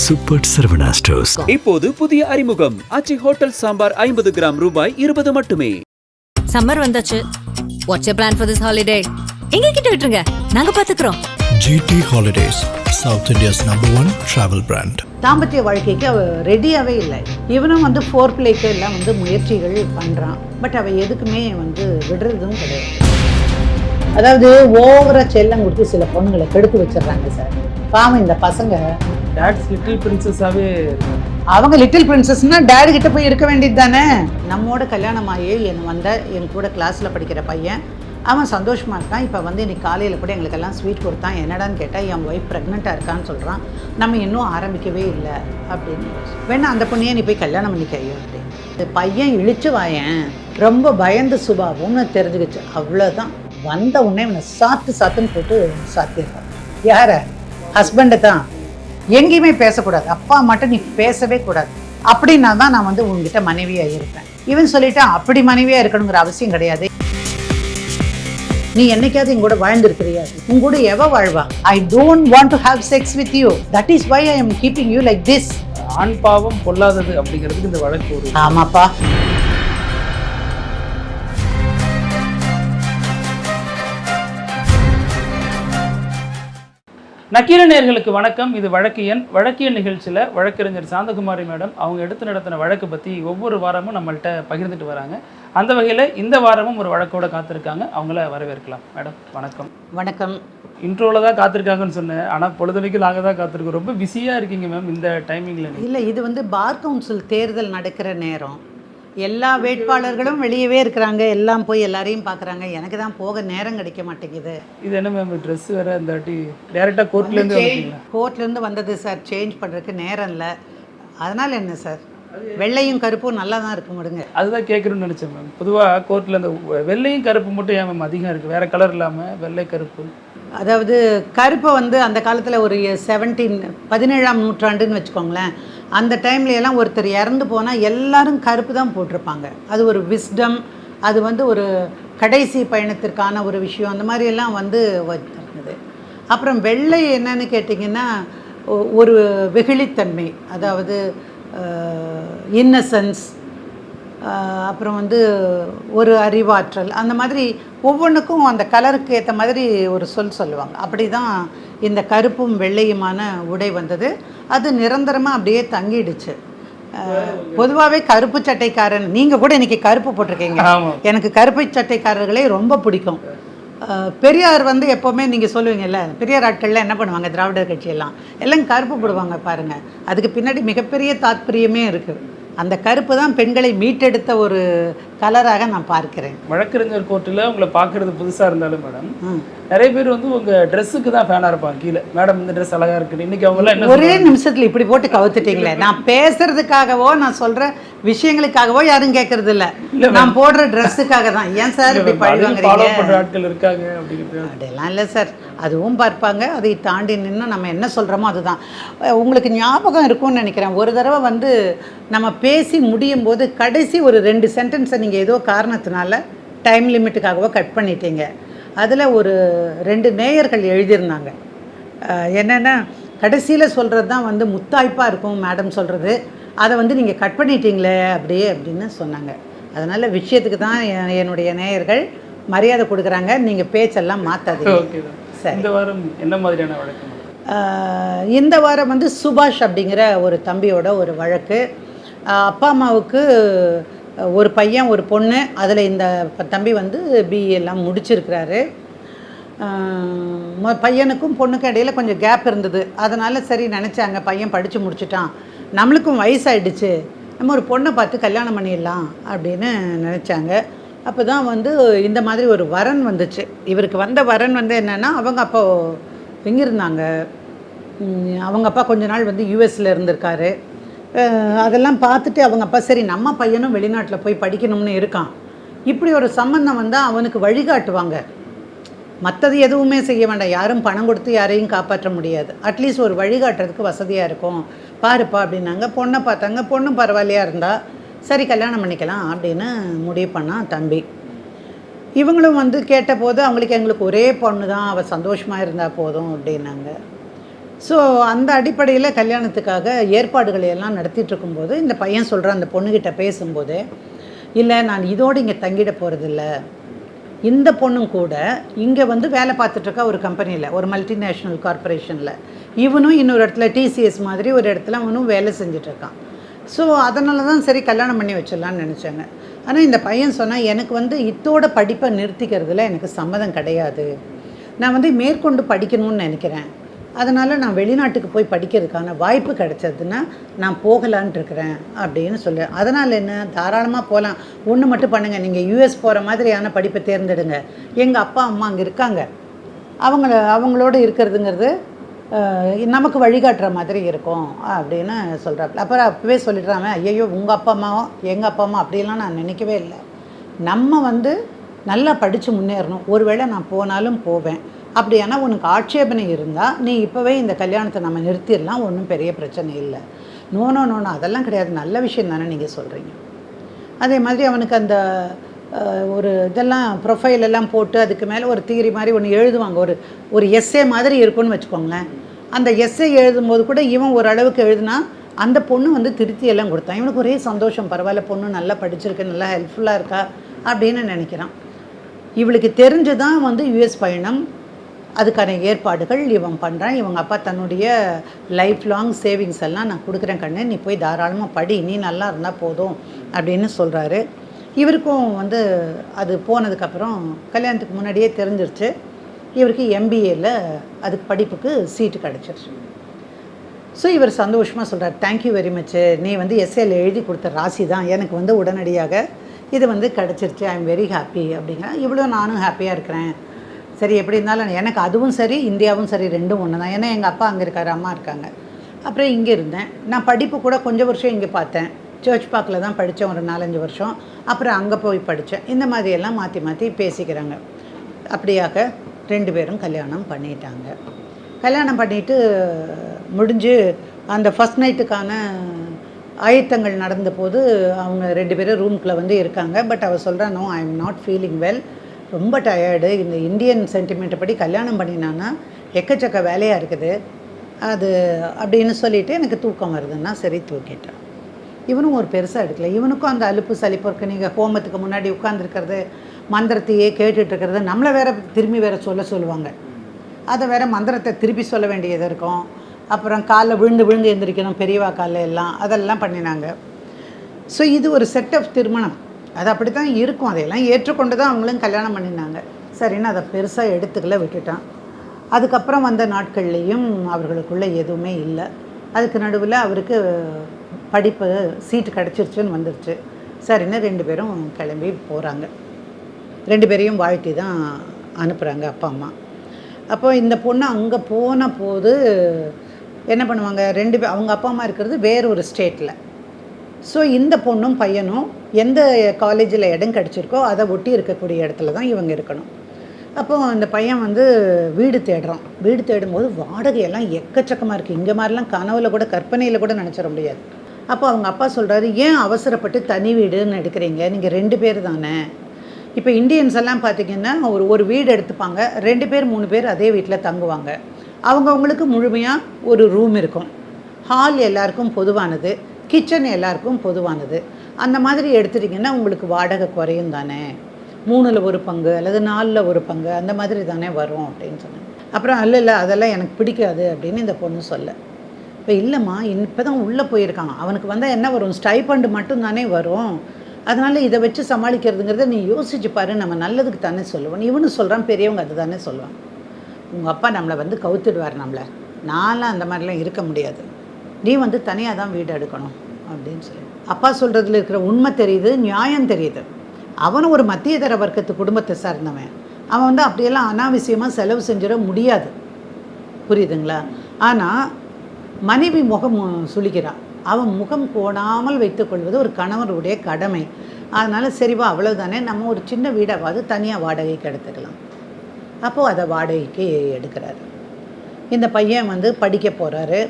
Super Saravana stores. இப்போது புதிய அறிமுகம் ஆச்சி ஹோட்டல் சாம்பார் 50 கிராம் ரூபாய் 20 மட்டுமே. சம்மர் வந்தாச்சு. What's your plan for this holiday? எங்க கிட்ட விட்டுருங்க, நாங்க பாத்துக்கிறோம். GT Holidays, South India's #1 travel brand. தாம்பத்திய வாழ்க்கைக்கு அவ ரெடியாகவே இல்லை. இவனும் வந்து ஃபோர் பிளேக்கு எல்லாம் வந்து முயற்சிகள் பண்ணுறான். பட் அவள் எதுக்குமே வந்து விடுறதும் கிடையாது. அதாவது ஓவராக செல்லம் கொடுத்து சில பொண்ணுங்களை கெடுத்து வச்சிடுறாங்க சார். பாவம் இந்த பசங்க டாட்ஸ் லிட்டில் பிரின்சஸாகவே அவங்க லிட்டில் பிரின்சஸ்னா டேடி கிட்ட போய் இருக்க வேண்டியது தானே. நம்மோட கல்யாணம் ஆகி என் கூட கிளாஸில் படிக்கிற பையன் அவன் சந்தோஷமாக இருக்கான். இப்போ வந்து இன்னைக்கு காலையில் கூட எங்களுக்கெல்லாம் ஸ்வீட் கொடுத்தான். என்னடான்னு கேட்டால் என் ஒய்ஃப் ப்ரெக்னெண்ட்டாக இருக்கான்னு சொல்கிறான். நம்ம இன்னும் ஆரம்பிக்கவே இல்லை அப்படின்னு. வேணா அந்த பொண்ணையே நீ போய் கல்யாணம் பண்ணிக்கையோ அப்படின்னு. பையன் இழிச்சு வாயன் ரொம்ப பயந்து சுபாவம்னு தெரிஞ்சுக்கிச்சு. அவ்வளோதான். வந்த உடனே இவனை சாத்துன்னு போட்டு சாத்திடுறான். யார? ஹஸ்பண்டை தான். எங்கேயுமே பேசக்கூடாது, அப்பா மட்டும் நீ பேசவே கூடாது அப்படின்னா தான் நான் வந்து உங்ககிட்ட மனைவியாக இருப்பேன். இவன் சொல்லிட்டான் அப்படி மனைவியாக இருக்கணுங்கிற அவசியம் கிடையாது. நீ என்னைக்காவது எங்கூட வாழ்ந்துருக்கிறியா? உங்கூட எவ வாழ்வா? I don't want to have sex with you. That is why I am keeping you like this. ஆண் பாவம் பொல்லாதது அப்படிங்கிறதுக்கு இந்த வழக்கு ஒரு. ஆமாப்பா. நக்கீர நேயர்களுக்கு வணக்கம். இது வழக்கியன் நிகழ்ச்சியில் வழக்கறிஞர் சாந்தகுமாரி மேடம் அவங்க எடுத்து நடத்தின வழக்கு பற்றி ஒவ்வொரு வாரமும் நம்மள்கிட்ட பகிர்ந்துட்டு வராங்க. அந்த வகையில் இந்த வாரமும் ஒரு வழக்கோட காத்திருக்காங்க. அவங்கள வரவேற்கலாம். மேடம் வணக்கம். வணக்கம். இன்ட்ரோவில் தான் காத்திருக்காங்கன்னு சொன்னேன், ஆனால் பொழுதுனைக்கு நாங்கள் தான் காத்திருக்கோம். ரொம்ப பிஸியாக இருக்கீங்க மேம் இந்த டைமிங்கில்? இல்லை, இது வந்து பார் கவுன்சில் தேர்தல் நடக்கிற நேரம். எல்லா வேட்பாளர்களும் வெளியவே இருக்கிறாங்க. எல்லாம் போய் எல்லாரையும் பார்க்குறாங்க. எனக்கு தான் போக நேரம் கிடைக்க மாட்டேங்குது. இது என்ன மேம் ட்ரெஸ் வேறு இந்த வாட்டி டேரெக்டாக கோர்ட்லேருந்து வந்தது சார். சேஞ்ச் பண்ணுறதுக்கு நேரம் இல்லை. அதனால் என்ன சார், வெள்ளையும் கருப்பும் நல்லா தான் இருக்கு முடுங்க. அதுதான் கேட்குறேன்னு நினச்சேன் மேம். பொதுவாக கோர்ட்டில் இந்த வெள்ளையும் கருப்பு மட்டும் ஏன் மேம் அதிகம் இருக்குது? வேறு கலர் இல்லாமல் வெள்ளை கருப்பு. அதாவது கருப்பை வந்து அந்த காலத்தில் ஒரு 17ஆம் நூற்றாண்டுன்னு வச்சுக்கோங்களேன். அந்த டைம்ல எல்லாம் ஒருத்தர் இறந்து போனால் எல்லாரும் கருப்பு தான் போட்டிருப்பாங்க. அது ஒரு விஸ்டம், அது வந்து ஒரு கடைசி பயணத்திற்கான ஒரு விஷயம். அந்த மாதிரியெல்லாம் வந்து வச்சிருந்தது. அப்புறம் வெள்ளை என்னன்னு கேட்டிங்கன்னா ஒரு வெகுளித்தன்மை, அதாவது இன்னசென்ஸ், அப்புறம் வந்து ஒரு அறிவாற்றல், அந்த மாதிரி ஒவ்வொன்றுக்கும் அந்த கலருக்கு ஏற்ற மாதிரி ஒரு சொல்லுவாங்க. அப்படி தான் இந்த கருப்பும் வெள்ளையுமான உடை வந்தது. அது நிரந்தரமாக அப்படியே தங்கிடுச்சு. பொதுவாகவே கருப்பு சட்டைக்காரன், நீங்கள் கூட இன்றைக்கி கருப்பு போட்டிருக்கீங்க. எனக்கு கருப்பு சட்டைக்காரர்களே ரொம்ப பிடிக்கும். பெரியார் வந்து எப்போவுமே நீங்கள் சொல்லுவீங்கல்ல, பெரியார் ஆட்கள்லாம் என்ன பண்ணுவாங்க, திராவிடர் கட்சியெல்லாம் எல்லாம் கருப்பு போடுவாங்க பாருங்கள். அதுக்கு பின்னாடி மிகப்பெரிய தாத்பரியமே இருக்குது. அந்த கருப்பு தான் பெண்களை மீட்டெடுத்த ஒரு கலராக நான் பார்க்கிறேன். வழக்கறிஞர் கோர்ட்டில் உங்களை பார்க்குறது புதுசாக இருந்தாலும் மேடம், நிறைய பேர் வந்து உங்கள் ட்ரெஸ்ஸுக்கு தான் ஃபேனாக இருப்பாங்க. கீழே மேடம் இந்த ட்ரெஸ் அழகாக இருக்குது, இன்றைக்கி அவங்களாம் என்ன ஒரே நிமிஷத்தில் இப்படி போட்டு கவுத்துட்டீங்களே. நான் பேசுறதுக்காகவோ நான் சொல்கிற விஷயங்களுக்காகவோ யாரும் கேட்கறது இல்லை. நான் போடுற ட்ரெஸ்ஸுக்காக தான். ஏன் சார் இப்படி பழகுவாங்க? ஆட்கள் இருக்காங்க அப்படிங்கிறது அப்படிலாம் இல்லை சார். அதுவும் பார்ப்பாங்க. அதை தாண்டி நின்று நம்ம என்ன சொல்கிறோமோ அதுதான். உங்களுக்கு ஞாபகம் இருக்கும்னு நினைக்கிறேன், ஒரு தடவை வந்து நம்ம பேசி முடியும் போது கடைசி ஒரு 2 சென்டென்ஸை நீங்கள் ஏதோ காரணத்தினால டைம் லிமிட்டுக்காகவோ கட் பண்ணிட்டீங்க. அதில் ஒரு 2 நேயர்கள் எழுதியிருந்தாங்க. என்னென்னா, கடைசியில் சொல்கிறது தான் வந்து முத்தாய்ப்பாக இருக்கும் மேடம் சொல்கிறது, அதை வந்து நீங்கள் கட் பண்ணிட்டீங்களே அப்படியே அப்படின்னு சொன்னாங்க. அதனால் விஷயத்துக்கு தான் என்னுடைய நேயர்கள் மரியாதை கொடுக்குறாங்க. நீங்கள் பேச்செல்லாம் மாற்றாதீங்க. சரி, இந்த வாரம் என்ன மாதிரியான வழக்கு? இந்த வாரம் வந்து சுபாஷ் அப்படிங்கிற ஒரு தம்பியோட ஒரு வழக்கு. அப்பா அம்மாவுக்கு ஒரு பையன் ஒரு பொண்ணு. அதில் இந்த தம்பி வந்து பிஏ எல்லாம் முடிச்சிருக்கிறாரு. பையனுக்கும் பொண்ணுக்கும் இடையில் கொஞ்சம் கேப் இருந்தது. அதனால் சரி நினச்சாங்க, பையன் படித்து முடிச்சுட்டான், நம்மளுக்கும் வயசாகிடுச்சு, நம்ம ஒரு பொண்ணை பார்த்து கல்யாணம் பண்ணிடலாம் அப்படின்னு நினச்சாங்க. அப்போ தான் வந்து இந்த மாதிரி ஒரு வரன் வந்துச்சு. இவருக்கு வந்த வரன் வந்து என்னென்னா, அவங்க அப்பா எங்கிருந்தாங்க, அவங்க அப்பா கொஞ்ச நாள் வந்து யூஎஸில் இருந்திருக்காரு. அதெல்லாம் பார்த்துட்டு அவங்க அப்பா சரி நம்ம பையனும் வெளிநாட்டில் போய் படிக்கணும்னு இருக்கான், இப்படி ஒரு சம்பந்தம் வந்தால் அவனுக்கு வழிகாட்டுவாங்க. மற்றது எதுவுமே செய்ய வேண்டாம், யாரும் பணம் கொடுத்து யாரையும் காப்பாற்ற முடியாது, அட்லீஸ்ட் ஒரு வழிகாட்டுறதுக்கு வசதியாக இருக்கும், பாருப்பா அப்படின்னாங்க. பொண்ணை பார்த்தாங்க, பொண்ணு பரவாயில்லையாக இருந்தால் சரி கல்யாணம் பண்ணிக்கலாம் அப்படின்னு முடிவு பண்ணான் தம்பி. இவங்களும் வந்து கேட்டபோது எங்களுக்கு ஒரே பொண்ணு தான், அவள் சந்தோஷமாக இருந்தால் போதும் அப்படின்னாங்க. ஸோ அந்த அடிப்படையில் கல்யாணத்துக்காக ஏற்பாடுகளை எல்லாம் நடத்திட்டு இருக்கும்போது இந்த பையன் சொல்கிறான் அந்த பொண்ணுக்கிட்ட பேசும்போது, இல்லை நான் இதோடு இங்கே தங்கிட போகிறதில்ல, இந்த பொண்ணும் கூட இங்கே வந்து வேலை பார்த்துட்ருக்கா ஒரு கம்பெனியில், ஒரு மல்டிநேஷ்னல் கார்பரேஷனில். இவனும் இன்னொரு இடத்துல டிசிஎஸ் மாதிரி ஒரு இடத்துல அவனும் வேலை செஞ்சிட்ருக்கான். ஸோ அதனால தான் சரி கல்யாணம் பண்ணி வச்சிடலான்னு நினச்சாங்க. ஆனால் இந்த பையன் சொன்னால், எனக்கு வந்து இதோட படிப்பை நிறுத்திக்கிறதுல எனக்கு சம்மதம் கிடையாது, நான் வந்து மேற்கொண்டு படிக்கணும்னு நினைக்கிறேன், அதனால் நான் வெளிநாட்டுக்கு போய் படிக்கிறதுக்கான வாய்ப்பு கிடைச்சதுன்னா நான் போகலான்ட்டு இருக்கிறேன் அப்படின்னு சொல்ல. அதனால் என்ன, தாராளமாக போகலாம், ஒன்று மட்டும் பண்ணுங்கள், நீங்கள் யூஎஸ் போகிற மாதிரியான படிப்பை தேர்ந்தெடுங்க, எங்கள் அப்பா அம்மா அங்கே இருக்காங்க, அவங்களோட இருக்கிறதுங்கிறது நமக்கு வழிகாட்டுற மாதிரி இருக்கும் அப்படின்னு சொல்கிறாப்புல. அப்புறம் அப்போவே சொல்லிடுறாங்க, ஐயோ உங்கள் அப்பா அம்மாவும் எங்கள் அப்பா அம்மா அப்படிலாம் நான் நினைக்கவே இல்லை, நம்ம வந்து நல்லா படித்து முன்னேறணும், ஒருவேளை நான் போனாலும் போவேன், அப்படியானா உனக்கு ஆட்சேபனை இருந்தால் நீ இப்போவே இந்த கல்யாணத்தை நம்ம நிறுத்திடலாம், ஒன்றும் பெரிய பிரச்சனை இல்லை. நோ அதெல்லாம் கிடையாது, நல்ல விஷயம் தானே நீங்கள் சொல்கிறீங்க. அதே மாதிரி அவனுக்கு அந்த ஒரு இதெல்லாம் ப்ரொஃபைல் எல்லாம் போட்டு அதுக்கு மேலே ஒரு தியரி மாதிரி ஒன்று எழுதுவாங்க, ஒரு எஸ்ஸே மாதிரி இருக்குன்னு வச்சுக்கோங்களேன். அந்த எஸ்ஸே எழுதும்போது கூட இவன் ஓரளவுக்கு எழுதுனா அந்த பொண்ணு வந்து திருத்தி எல்லாம் கொடுத்தான். இவனுக்கு ஒரே சந்தோஷம், பரவாயில்ல பொண்ணு நல்லா படிச்சிருக்கு, நல்லா ஹெல்ப்ஃபுல்லாக இருக்கா அப்படின்னு நினைக்கிறான். இவளுக்கு தெரிஞ்சு தான் வந்து யுஎஸ் பயணம், அதுக்கான ஏற்பாடுகள் இவன் பண்ணுறான். இவங்க அப்பா தன்னுடைய லைஃப் லாங் சேவிங்ஸ் எல்லாம் நான் கொடுக்குறேன் கண்ணு, நீ போய் தாராளமாக படி, நீ நல்லா இருந்தால் போதும் அப்படின்னு சொல்கிறாரு. இவருக்கும் வந்து அது போனதுக்கப்புறம் கல்யாணத்துக்கு முன்னாடியே தெரிஞ்சிருச்சு, இவருக்கு எம்பிஏல அதுக்கு படிப்புக்கு சீட்டு கிடச்சிருச்சு. ஸோ இவர் சந்தோஷமாக சொல்கிறார், தேங்க்யூ வெரி மச், நீ வந்து எஸ்ஏல எழுதி கொடுத்த ராசி தான் எனக்கு வந்து உடனடியாக இது வந்து கிடச்சிருச்சு, ஐ எம் வெரி ஹாப்பி அப்படிங்கிறேன். இவ்வளோ நானும் ஹாப்பியாக இருக்கிறேன். சரி எப்படி இருந்தாலும் எனக்கு அதுவும் சரி இந்தியாவும் சரி ரெண்டும் ஒன்று தான், ஏன்னா எங்கள் அப்பா அங்கே இருக்கார், அம்மா இருக்காங்க. அப்புறம் இங்கே இருந்தேன், நான் படிப்பு கூட கொஞ்சம் வருஷம் இங்கே பார்த்தேன், சர்ச் பார்க்கில் தான் படித்தேன் ஒரு 4-5 வருஷம், அப்புறம் அங்கே போய் படித்தேன். இந்த மாதிரியெல்லாம் மாற்றி மாற்றி பேசிக்கிறாங்க. அப்படியாக 2 பேரும் கல்யாணம் பண்ணிட்டாங்க. கல்யாணம் பண்ணிவிட்டு முடிஞ்சு அந்த ஃபஸ்ட் நைட்டுக்கான ஆயத்தங்கள் நடந்த போது அவங்க 2 பேரும் ரூம்குள்ளே வந்து இருக்காங்க. பட் அவள் சொல்கிறா, no I am not feeling well, ரொம்ப டயர்டு, இந்த இந்தியன் சென்டிமெண்ட்டை படி கல்யாணம் பண்ணினான்னா எக்கச்சக்க வேலையாக இருக்குது அது அப்படின்னு சொல்லிவிட்டு எனக்கு தூக்கம் வருதுன்னா சரி தூக்கிட்டேன். இவனும் ஒரு பெருசாக எடுக்கல, இவனுக்கும் அந்த அலுப்பு சலிப்பு இருக்குது. நீங்கள் ஹோமத்துக்கு முன்னாடி உட்காந்துருக்கிறது, மந்திரத்தையே கேட்டுட்ருக்கிறது, நம்மளை வேற திரும்பி வேற சொல்லுவாங்க, அதை வேற மந்திரத்தை திருப்பி சொல்ல வேண்டியது இருக்கும். அப்புறம் காலில் விழுந்து விழுந்து எழுந்திரிக்கணும், பெரியவா காலில் எல்லாம், அதெல்லாம் பண்ணினாங்க. ஸோ இது ஒரு செட் ஆஃப் திருமணம், அது அப்படி தான் இருக்கும், அதையெல்லாம் ஏற்றுக்கொண்டு தான் அவங்களும் கல்யாணம் பண்ணினாங்க. சரின்னு அதை பெருசாக எடுத்துக்கல, விட்டுட்டான். அதுக்கப்புறம் வந்த நாட்கள்லேயும் அவர்களுக்குள்ளே எதுவுமே இல்லை. அதுக்கு நடுவில் அவருக்கு படிப்பு சீட்டு கிடச்சிருச்சுன்னு வந்துருச்சு. சரின்னு 2 பேரும் கிளம்பி போகிறாங்க. 2 பேரையும் வாழ்த்தி தான் அனுப்புகிறாங்க அப்பா அம்மா. அப்போ இந்த பொண்ணு அங்கே போன போது என்ன பண்ணுவாங்க, 2 பேர் அவங்க அப்பா அம்மா இருக்கிறது வேறு ஒரு ஸ்டேட்டில். ஸோ இந்த பொண்ணும் பையனும் எந்த காலேஜில் இடம் கிடச்சிருக்கோ அதை ஒட்டி இருக்கக்கூடிய இடத்துல தான் இவங்க இருக்கணும். அப்போது அந்த பையன் வந்து வீடு தேடுறான். வீடு தேடும்போது வாடகையெல்லாம் எக்கச்சக்கமாக இருக்குது, இங்கே மாதிரிலாம் கனவுல கூட கற்பனையில் கூட நினச்சிட முடியாது. அப்போ அவங்க அப்பா சொல்கிறாரு, ஏன் அவசரப்பட்டு தனி வீடுன்னு எடுக்கிறீங்க, நீங்கள் 2 பேர் தானே. இப்போ இந்தியன்ஸ் எல்லாம் பார்த்திங்கன்னா ஒரு வீடு எடுத்துப்பாங்க, 2 பேர் 3 பேர் அதே வீட்டில் தங்குவாங்க. அவங்கவுங்களுக்கு முழுமையாக ஒரு ரூம் இருக்கும், ஹால் எல்லாருக்கும் பொதுவானது, கிச்சன் எல்லாருக்கும் பொதுவானது. அந்த மாதிரி எடுத்துட்டிங்கன்னா உங்களுக்கு வாடகை குறையும் தானே, 3ல் 1 பங்கு அல்லது 4ல் 1 பங்கு அந்த மாதிரி தானே வரும் அப்படின்னு சொன்னாங்க. அப்புறம் இல்லை அதெல்லாம் எனக்கு பிடிக்காது அப்படின்னு இந்த பொண்ணு சொல்ல. இப்போ இல்லைம்மா, இப்போ தான் உள்ளே போயிருக்காங்க, அவனுக்கு வந்தால் என்ன வரும், ஸ்டைபண்ட் மட்டும் தானே வரும், அதனால் இதை வச்சு சமாளிக்கிறதுங்கிறத நீ யோசிச்சு பாரு, நம்ம நல்லதுக்கு தானே சொல்லுவோம். இவனு சொல்கிறான், பெரியவங்க அது தானே சொல்லுவாங்க, உங்கள் அப்பா நம்மளை வந்து கவுத்துடுவார், நம்மளை, நான்லாம் அந்த மாதிரிலாம் இருக்க முடியாது, நீ வந்து தனியாக தான் வீடு எடுக்கணும் அப்படின்னு சொல்லி. அப்பா சொல்கிறதுல இருக்கிற உண்மை தெரியுது, நியாயம் தெரியுது. அவனும் ஒரு மத்தியதர வர்க்கத்து குடும்பத்தை சார்ந்தவன், அவன் வந்து அப்படியெல்லாம் அனாவசியமாக செலவு செஞ்சிட முடியாது, புரியுதுங்களா. ஆனால் மனைவி முகம் சுளிக்கிறான், அவன் முகம் கோடாமல் வைத்துக்கொள்வது ஒரு கணவருடைய கடமை. அதனால் சரிவா அவ்வளோதானே, நம்ம ஒரு சின்ன வீடாவது தனியாக வாடகைக்கு எடுத்துக்கலாம். அப்போது அதை வாடகைக்கு எடுக்கிறாரு. இந்த பையன் வந்து படிக்க போகிறாரு.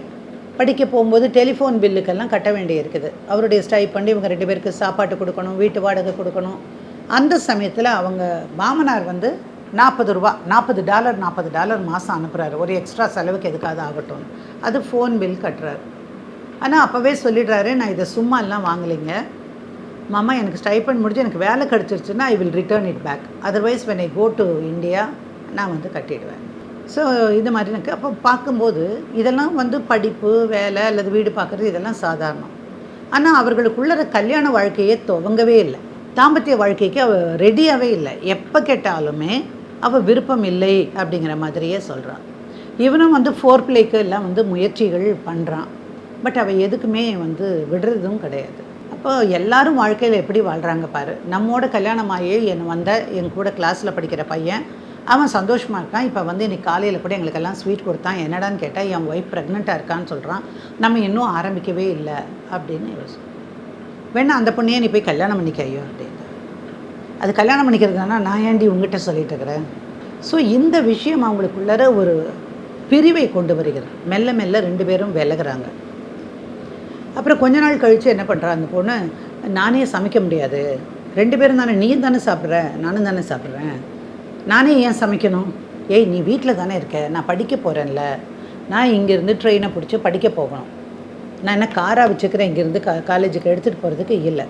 படிக்க போகும்போது டெலிஃபோன் பில்லுக்கெல்லாம் கட்ட வேண்டி இருக்குது. அவருடைய ஸ்டைப்பண்ட், இவங்க 2 பேருக்கு சாப்பாட்டு கொடுக்கணும், வீட்டு வாடகை கொடுக்கணும். அந்த சமயத்தில் அவங்க மாமனார் வந்து $40 $40 மாதம் அனுப்புகிறாரு, ஒரு எக்ஸ்ட்ரா செலவுக்கு எதுக்காவது ஆகட்டும். அது ஃபோன் பில் கட்டுறாரு. ஆனால் அப்போவே சொல்லிடுறாரு, நான் இதை சும்மா எல்லாம் வாங்கலைங்க மாமா, எனக்கு ஸ்டைப்பண்ட் முடிஞ்சு எனக்கு வேலை கிடச்சிருச்சுன்னா I will return it back, otherwise when I go to India நான் வந்து கட்டிடுவேன். ஸோ இது மாதிரி எனக்கு அப்போ பார்க்கும்போது இதெல்லாம் வந்து படிப்பு, வேலை அல்லது வீடு பார்க்குறது இதெல்லாம் சாதாரணம். ஆனால் அவர்களுக்குள்ள கல்யாண வாழ்க்கையே துவங்கவே இல்லை, தாம்பத்திய வாழ்க்கைக்கு அவள் ரெடியாகவே இல்லை. எப்போ கேட்டாலுமே அவள் விருப்பம் இல்லை அப்படிங்கிற மாதிரியே சொல்கிறான். இவனும் வந்து ஃபோர் பிளேக்கு எல்லாம் வந்து முயற்சிகள் பண்ணுறான். பட் அவள் எதுக்குமே வந்து விடுறதும் கிடையாது. அப்போ எல்லாரும் வாழ்க்கையில் எப்படி வாழ்கிறாங்க பாரு. நம்மோட கல்யாணமாகி என் கூட கிளாஸில் படிக்கிற பையன் அவன் சந்தோஷமாக இருக்கான். இப்போ வந்து இன்றைக்கி காலையில் கூட எங்களுக்கெல்லாம் ஸ்வீட் கொடுத்தான். என்னடான்னு கேட்டால் என் ஒய்ஃப் ப்ரெக்னெண்ட்டாக இருக்கான்னு சொல்கிறான். நம்ம இன்னும் ஆரம்பிக்கவே இல்லை அப்படின்னு யோசிச்சு, வேணா அந்த பொண்ணையே நீ போய் கல்யாணம் பண்ணிக்கையோ அப்படின்னு. அது கல்யாணம் பண்ணிக்கிறதுனா நான் ஏன்டி உங்ககிட்ட சொல்லிட்டு இருக்கிறேன். ஸோ இந்த விஷயம் அவங்களுக்குள்ளார ஒரு பிரிவை கொண்டு வருகிறது. மெல்ல மெல்ல 2 பேரும் விலகுறாங்க. அப்புறம் கொஞ்ச நாள் கழித்து என்ன பண்ணுறான் அந்த பொண்ணு, நானே சமைக்க முடியாது, 2 பேரும் தானே, நீ தானே சாப்பிட்ற நானும் தானே சாப்பிட்றேன், நானே ஏன் சமைக்கணும், ஏய் நீ வீட்டில் தானே இருக்க, நான் படிக்க போகிறேன்ல, நான் இங்கேருந்து ட்ரெயினை பிடிச்சி படிக்க போகணும், நான் என்ன காராக வச்சுக்கிறேன் இங்கேருந்து காலேஜுக்கு எடுத்துகிட்டு போகிறதுக்கு இல்லை.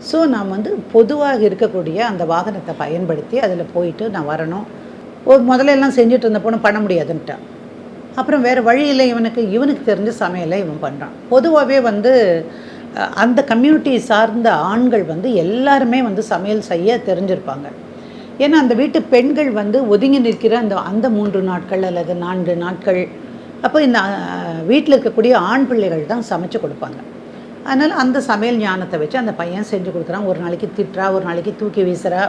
ஸோ நான் வந்து பொதுவாக இருக்கக்கூடிய அந்த வாகனத்தை பயன்படுத்தி அதில் போயிட்டு நான் வரணும். முதல்ல எல்லாம் செஞ்சுட்டு இருந்த பொண்ணு பண்ண முடியாதுன்ட்டான். அப்புறம் வேறு வழியில் இவனுக்கு தெரிஞ்ச சமையலை இவன் பண்ணுறான். பொதுவாகவே வந்து அந்த கம்யூனிட்டி சார்ந்த ஆண்கள் வந்து எல்லாருமே வந்து சமையல் செய்ய தெரிஞ்சிருப்பாங்க. ஏன்னா அந்த வீட்டு பெண்கள் வந்து ஒதுங்கி நிற்கிற அந்த 3 நாட்கள் அல்லது 4 நாட்கள் அப்போ இந்த வீட்டில் இருக்கக்கூடிய ஆண் பிள்ளைகள் தான் சமைச்சு கொடுப்பாங்க. அதனால் அந்த சமையல் ஞானத்தை வச்சு அந்த பையன் செஞ்சு கொடுக்குறான். ஒரு நாளைக்கு திட்டுறா, ஒரு நாளைக்கு தூக்கி வீசுறா.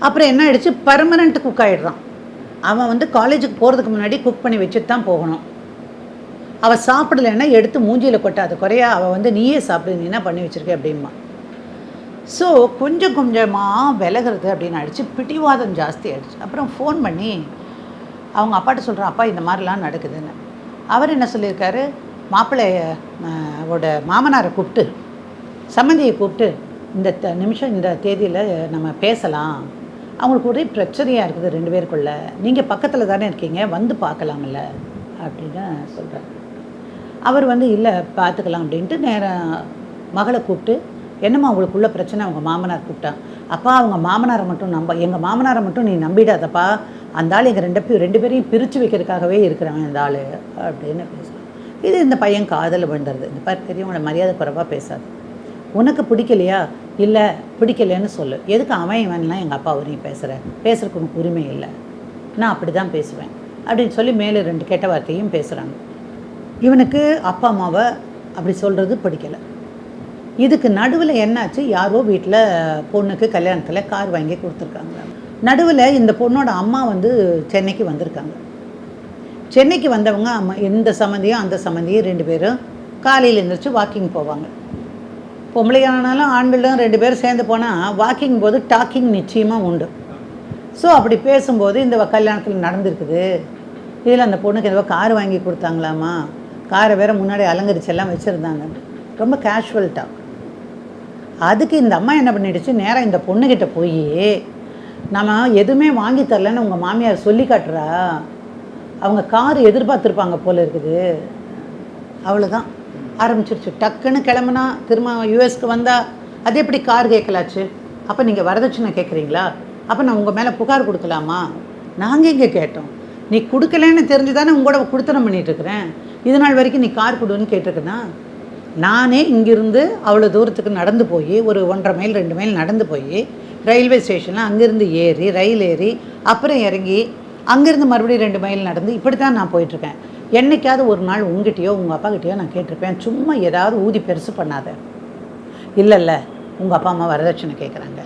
அப்புறம் என்ன ஆகிடுச்சு, பர்மனெண்ட் குக் ஆகிடுறான். அவன் வந்து காலேஜுக்கு போகிறதுக்கு முன்னாடி குக் பண்ணி வச்சுட்டு தான் போகணும். அவள் சாப்பிடலைன்னா எடுத்து மூஞ்சியில் கொட்டாது குறையா அவள் வந்து நீயே சாப்பிடு, நீ என்ன பண்ணி வச்சுருக்க அப்படின்மா. ஸோ கொஞ்சம் கொஞ்சமாக விலகிறது அப்படின்னு ஆகிடுச்சு. பிடிவாதம் ஜாஸ்தி ஆகிடுச்சு. அப்புறம் ஃபோன் பண்ணி அவங்க அப்பாட்ட சொல்கிறான், அப்பா இந்த மாதிரிலாம் நடக்குதுன்னு. அவர் என்ன சொல்லியிருக்காரு, மாப்பிள்ளையோட மாமனாரை கூப்பிட்டு சம்மந்தியை கூப்பிட்டு இந்த நிமிஷம் இந்த தேதியில் நம்ம பேசலாம், அவங்களுக்கு ஒரே பிரச்சனையாக இருக்குது 2 பேருக்குள்ளே, நீங்கள் பக்கத்தில் தானே இருக்கீங்க, வந்து பார்க்கலாமில்ல அப்படின்னு சொல்கிறார். அவர் வந்து இல்லை பார்த்துக்கலாம் அப்படின்ட்டு நேராக மகளை கூப்பிட்டு, என்னம்மா அவங்களுக்குள்ள பிரச்சனை, அவங்க மாமனார் கூப்பிட்டான். அப்பா அவங்க மாமனாரை மட்டும் எங்கள் மாமனாரை மட்டும் நீ நம்பிடாதப்பா, அந்த ஆள் எங்கள் 2 பேரையும் பிரித்து வைக்கிறதுக்காகவே இருக்கிறவன் இந்த ஆள் அப்படின்னு பேசுகிறான். இது இந்த பையன் காதல் விழுந்துருது. இந்த மாதிரி பெரியவங்கள மரியாதை குறைவாக பேசாது, உனக்கு பிடிக்கலையா, இல்லை பிடிக்கலைன்னு சொல்லு, எதுக்கு அவன் இவன்லாம் எங்கள் அப்பா வரையும் பேசுகிறதுக்கு உனக்கு உரிமை இல்லை, நான் அப்படி தான் பேசுவேன் அப்படின்னு சொல்லி மேலே 2 கெட்ட வார்த்தையும் பேசுகிறாங்க. இவனுக்கு அப்பா அம்மாவை அப்படி சொல்கிறது பிடிக்கலை. இதுக்கு நடுவில் என்னாச்சு, யாரோ வீட்டில் பொண்ணுக்கு கல்யாணத்தில் கார் வாங்கி கொடுத்துருக்காங்க. நடுவில் இந்த பொண்ணோட அம்மா வந்து சென்னைக்கு வந்திருக்காங்க. சென்னைக்கு வந்தவங்க அம்மா இந்த சம்மந்தியும் அந்த சம்மந்தியும் 2 பேரும் காலையில் எழுந்திரிச்சு வாக்கிங் போவாங்க. பொம்பளையானாலும் ஆண்களும் 2 பேரும் சேர்ந்து போனால் வாக்கிங் போது டாக்கிங் நிச்சயமாக உண்டு. ஸோ அப்படி பேசும்போது இந்த கல்யாணத்தில் நடந்திருக்குது, இதில் அந்த பொண்ணுக்கு ஏதோ கார் வாங்கி கொடுத்தாங்களாமா, காரை வேறு முன்னாடி அலங்கரிச்செல்லாம் வச்சுருந்தாங்க. ரொம்ப கேஷுவல் டாக். அதுக்கு இந்த அம்மா என்ன பண்ணிடுச்சு, நேராக இந்த பொண்ணுக்கிட்ட போய் நம்ம எதுவுமே வாங்கி தரலன்னு உங்கள் மாமியார் சொல்லி காட்டுறா, அவங்க கார் எதிர்பார்த்துருப்பாங்க போல இருக்குது, அவ்வளோதான் ஆரம்பிச்சிருச்சு. டக்குன்னு கிளம்புனா திரும்ப யூஎஸ்க்கு வந்தால் அது எப்படி கார் கேட்கலாச்சு, அப்போ நீங்கள் வரதட்சணை கேட்குறீங்களா, அப்போ நான் உங்கள் மேலே புகார் கொடுக்கலாமா, நாங்கள் எங்கே கேட்டோம், நீ கொடுக்கலன்னு தெரிஞ்சு தானே உங்களோட கொடுத்தனம் பண்ணிகிட்ருக்கிறேன், இது நாள் வரைக்கும் நீ கார் கொடுன்னு கேட்டிருக்குன்னா, நானே இங்கேருந்து அவ்வளோ தூரத்துக்கு நடந்து போய் ஒரு 1.5 மைல் 2 மைல் நடந்து போய் ரயில்வே ஸ்டேஷனில் அங்கேருந்து ஏறி ரயில் ஏறி அப்புறம் இறங்கி அங்கேருந்து மறுபடியும் 2 மைல் நடந்து இப்படி தான் நான் போயிட்டுருக்கேன். என்றைக்காவது ஒரு நாள் உங்ககிட்டயோ உங்கள் அப்பாக்கிட்டேயோ நான் கேட்டிருப்பேன், சும்மா ஏதாவது ஊதி பெருசு பண்ணாத, இல்லை உங்கள் அப்பா அம்மா வரதட்சணை கேட்குறாங்க.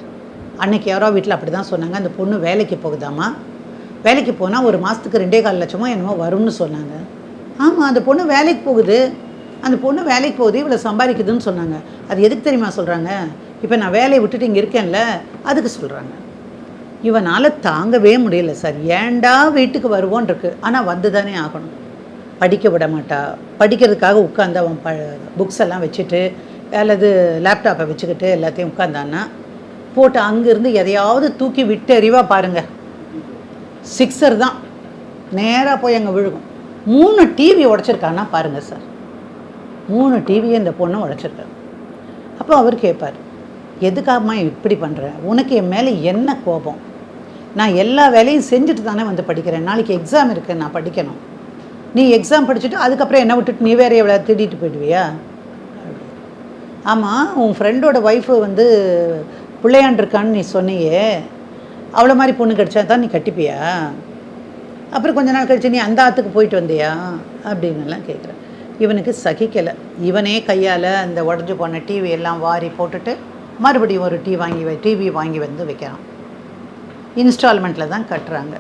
அன்றைக்கி யாரோ வீட்டில் அப்படி தான் சொன்னாங்க, அந்த பொண்ணு வேலைக்கு போகுதாம்மா, வேலைக்கு போனால் ஒரு மாதத்துக்கு 2.25 லட்சமோ என்னமோ வரும்னு சொன்னாங்க. ஆமாம், அந்த பொண்ணு வேலைக்கு போகுது, இவ்வளோ சம்பாதிக்குதுன்னு சொன்னாங்க. அது எதுக்கு தெரியுமா சொல்கிறாங்க, இப்போ நான் வேலையை விட்டுட்டு இங்கே இருக்கேன்ல அதுக்கு சொல்கிறாங்க. இவனால் தாங்கவே முடியல சார், ஏண்டா வீட்டுக்கு வருவோன்னு இருக்கு, ஆனால் வந்து தானே ஆகணும். படிக்க விட மாட்டா, படிக்கிறதுக்காக உட்காந்து அவன் புக்ஸ் எல்லாம் வச்சுட்டு அல்லது லேப்டாப்பை வச்சுக்கிட்டு எல்லாத்தையும் உட்காந்தான்னா போட்டு அங்கேருந்து எதையாவது தூக்கி விட்டு எறிவா பாருங்கள், சிக்ஸர் தான், நேராக போய் அங்கே விழுகும். 3 டிவி உடச்சிருக்கான்னா பாருங்கள் சார், 3 டிவியை இந்த பொண்ணு உடச்சிருக்காரு. அப்போ அவர் கேட்பார், எதுக்காகமா இப்படி பண்ணுற, உனக்கு என் மேலே என்ன கோபம், நான் எல்லா வேலையும் செஞ்சுட்டு தானே வந்து படிக்கிறேன், நாளைக்கு எக்ஸாம் இருக்குது, நான் படிக்கணும், நீ எக்ஸாம் படிச்சுட்டு அதுக்கப்புறம் என்ன விட்டுட்டு நீ வேறு எவ்வளோ திட்டிட்டு போயிடுவியா? ஆமாம், உன் ஃப்ரெண்டோட ஒய்ஃபு வந்து பிள்ளையாண்டிருக்கான்னு நீ சொன்னியே, அவ்வளோ மாதிரி பொண்ணு கிடச்சா தான் நீ கட்டிப்பியா? அப்புறம் கொஞ்ச நாள் கழிச்சு நீ அந்த ஆற்றுக்கு போயிட்டு வந்தியா அப்படின்னுலாம் கேட்குறேன். இவனுக்கு சகிக்கலை. இவனே கையால் அந்த உடஞ்சி போன டிவி எல்லாம் வாரி போட்டுட்டு மறுபடியும் ஒரு டிவி வாங்கி வந்து வைக்கிறான். இன்ஸ்டால்மெண்ட்டில் தான் கட்டுறாங்க,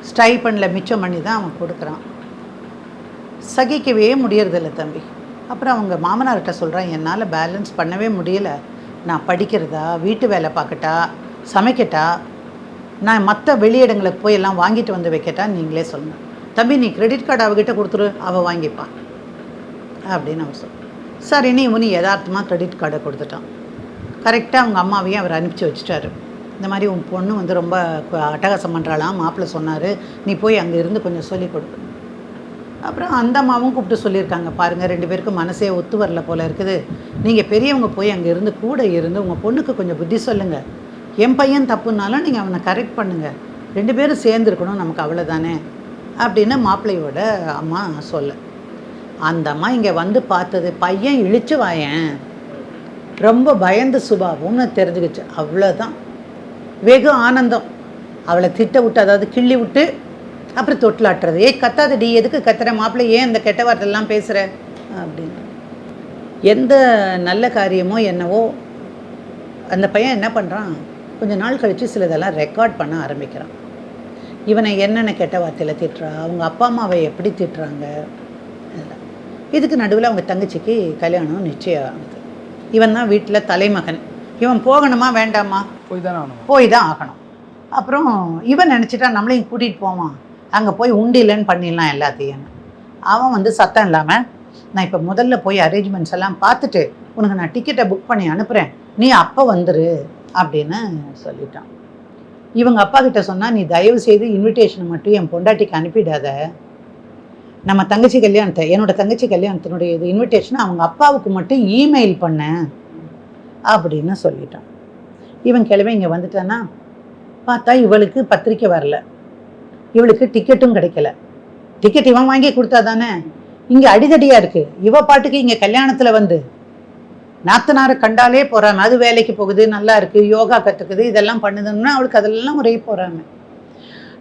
ஸ்டைப்பண்டில் மிச்சம் பண்ணி தான் அவன் கொடுக்குறான். சகிக்கவே முடியறதில்ல தம்பி. அப்புறம் அவங்க மாமனார்கிட்ட சொல்கிறான், என்னால் பேலன்ஸ் பண்ணவே முடியலை, நான் படிக்கிறதா, வீட்டு வேலை பார்க்கட்டா, சமைக்கட்டா, நான் மற்ற வெளியிடங்களுக்கு போய் எல்லாம் வாங்கிட்டு வந்து வைக்கட்டா, நீங்களே சொல்லுங்கள். தம்பி நீ கிரெடிட் கார்டு அவகிட்ட கொடுத்துரு, அவள் வாங்கிப்பான் அப்படின்னு அவர் சொல்ல. சரி, நீ இவனு யதார்த்தமாக கிரெடிட் கார்டை கொடுத்துட்டான். கரெக்டாக அவங்க அம்மாவையும் அவர் அனுப்பிச்சி வச்சுட்டாரு. இந்த மாதிரி உன் பொண்ணு வந்து ரொம்ப அட்டகாசம் பண்ணுறாளாம், மாப்பிள்ளை சொன்னார், நீ போய் அங்கே இருந்து கொஞ்சம் சொல்லிக் கொடு. அப்புறம் அந்த அம்மாவும் கூப்பிட்டு சொல்லியிருக்காங்க, பாருங்கள் 2 பேருக்கும் மனசே ஒத்து வரல போல் இருக்குது, நீங்கள் பெரியவங்க போய் அங்கே இருந்து கூட இருந்து உங்கள் பொண்ணுக்கு கொஞ்சம் புத்தி சொல்லுங்கள், என் பையன் தப்புனாலும் நீங்கள் அவனை கரெக்ட் பண்ணுங்கள், 2 பேரும் சேர்ந்துருக்கணும், நமக்கு அவ்வளோதானே அப்படின்னு மாப்பிள்ளையோட அம்மா சொல்ல. அந்த அம்மா இங்கே வந்து பார்த்தது, பையன் இழிச்சு வாயேன், ரொம்ப பயந்து சுபாவம்னு தெரிஞ்சுக்கிச்சு, அவ்வளோதான். வெகு ஆனந்தம். அவளை திட்ட விட்டு, அதாவது கிள்ளி விட்டு அப்புறம் தொட்டிலாட்டுறது, கத்தாதடி, எதுக்கு கத்துற, மாப்பிள்ளை ஏன் இந்த கெட்ட வார்த்தைலாம் பேசுகிற அப்படின்னு. எந்த நல்ல காரியமோ என்னவோ அந்த பையன் என்ன பண்ணுறான், கொஞ்சம் நாள் கழித்து சிலதெல்லாம் ரெக்கார்ட் பண்ண ஆரம்பிக்கிறான். இவனை என்னென்ன கெட்ட வார்த்தையில் திட்டுறா, அவங்க அப்பா அம்மாவை எப்படி திட்டுறாங்க. இதுக்கு நடுவில் அவங்க தங்கச்சிக்கு கல்யாணம் நிச்சயம் ஆகுது. இவன் தான் வீட்டில் தலைமகன். இவன் போகணுமா வேண்டாமா? போய் தான் ஆகணும். அப்புறம் இவன் நினச்சிட்டா நம்மளையும் கூட்டிகிட்டு போவான், அங்கே போய் உண்டிலன்னு பண்ணிடலாம் எல்லாத்தையும். அவன் வந்து சத்தம் இல்லாமல், நான் இப்போ முதல்ல போய் அரேஞ்ச்மெண்ட்ஸ் எல்லாம் பார்த்துட்டு உனக்கு நான் டிக்கெட்டை புக் பண்ணி அனுப்புகிறேன், நீ அப்போ வந்துரு அப்படின்னு சொல்லிட்டான். இவங்க அப்பா கிட்ட சொன்னால், நீ தயவு செய்து இன்விடேஷனை மட்டும் என் பொண்டாட்டிக்கு அனுப்பிடாத, நம்ம தங்கச்சி கல்யாணத்தை, என்னோட தங்கச்சி கல்யாணத்தினுடைய இது இன்விடேஷனை அவங்க அப்பாவுக்கு மட்டும் இமெயில் பண்ண அப்படின்னு சொல்லிட்டான். இவன் கிளம்பி இங்கே வந்துட்டான்னா, பார்த்தா இவளுக்கு பத்திரிக்கை வரல, இவளுக்கு டிக்கெட்டும் கிடைக்கல. டிக்கெட் இவன் வாங்கி கொடுத்தா தானே. இங்கே அடிதடியாக இருக்குது. இவ பாட்டுக்கு இங்கே கல்யாணத்தில் வந்து நாத்தனாரை கண்டாலே போகிறாங்க, அது வேலைக்கு போகுது, நல்லா இருக்குது, யோகா கற்றுக்குது, இதெல்லாம் பண்ணுதுன்னா அவளுக்கு அதெல்லாம் ஒரே போகிறாங்க.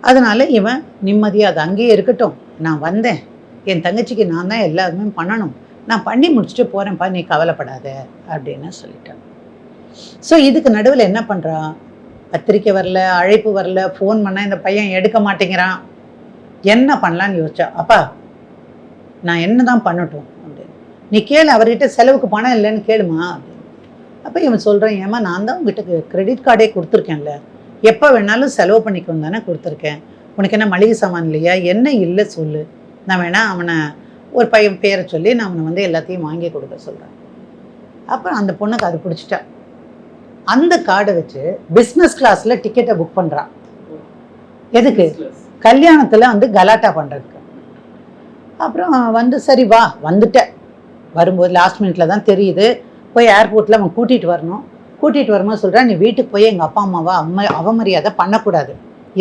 அதனால் இவன் நிம்மதியாக அது அங்கேயே இருக்கட்டும், நான் வந்தேன், என் தங்கச்சிக்கு நான் தான் எல்லாருமே பண்ணணும், நான் பண்ணி முடிச்சுட்டு போகிறேன்ப்பா, நீ கவலைப்படாத அப்படின்னு சொல்லிட்டான். ஸோ இதுக்கு நடுவில் என்ன பண்ணுறான், பத்திரிக்கை வரல, அழைப்பு வரல, ஃபோன் பண்ணால் இந்த பையன் எடுக்க மாட்டேங்கிறான், என்ன பண்ணலான்னு யோசிச்சா. அப்பா நான் என்ன தான் பண்ணட்டும் அப்படின்னு, நீ கேளு, அவர்கிட்ட செலவுக்கு பணம் இல்லைன்னு கேளுமா அப்படின்னு. அப்போ இவன் சொல்கிறேன், ஏமா நான் தான் உங்ககிட்ட கிரெடிட் கார்டே கொடுத்துருக்கேன்ல, எப்போ வேணாலும் செலவு பண்ணிக்கணும் தானே கொடுத்துருக்கேன், உனக்கு என்ன மளிகை சாமான் இல்லையா, என்ன இல்லை சொல்லு, நான் வேணா அவனை ஒரு பையன் பேரை சொல்லி நான் அவனை வந்து எல்லாத்தையும் வாங்கி கொடுக்க சொல்கிறேன். அப்புறம் அந்த பொண்ணுக்கு அது பிடிச்சிட்டா. அந்த கார்டை வச்சு பிஸ்னஸ் கிளாஸில் டிக்கெட்டை புக் பண்ணுறான். எதுக்கு? கல்யாணத்தில் வந்து கலாட்டா பண்ணுறதுக்கு. அப்புறம் வந்து சரி வா, வந்துட்டேன், வரும்போது லாஸ்ட் மினிட்ல தான் தெரியுது, போய் ஏர்போர்ட்டில் அவன் கூட்டிகிட்டு வரணும். கூட்டிகிட்டு வரும்போது சொல்கிறான், நீ வீட்டுக்கு போய் எங்கள் அப்பா அம்மாவை அவமரியாதை பண்ணக்கூடாது,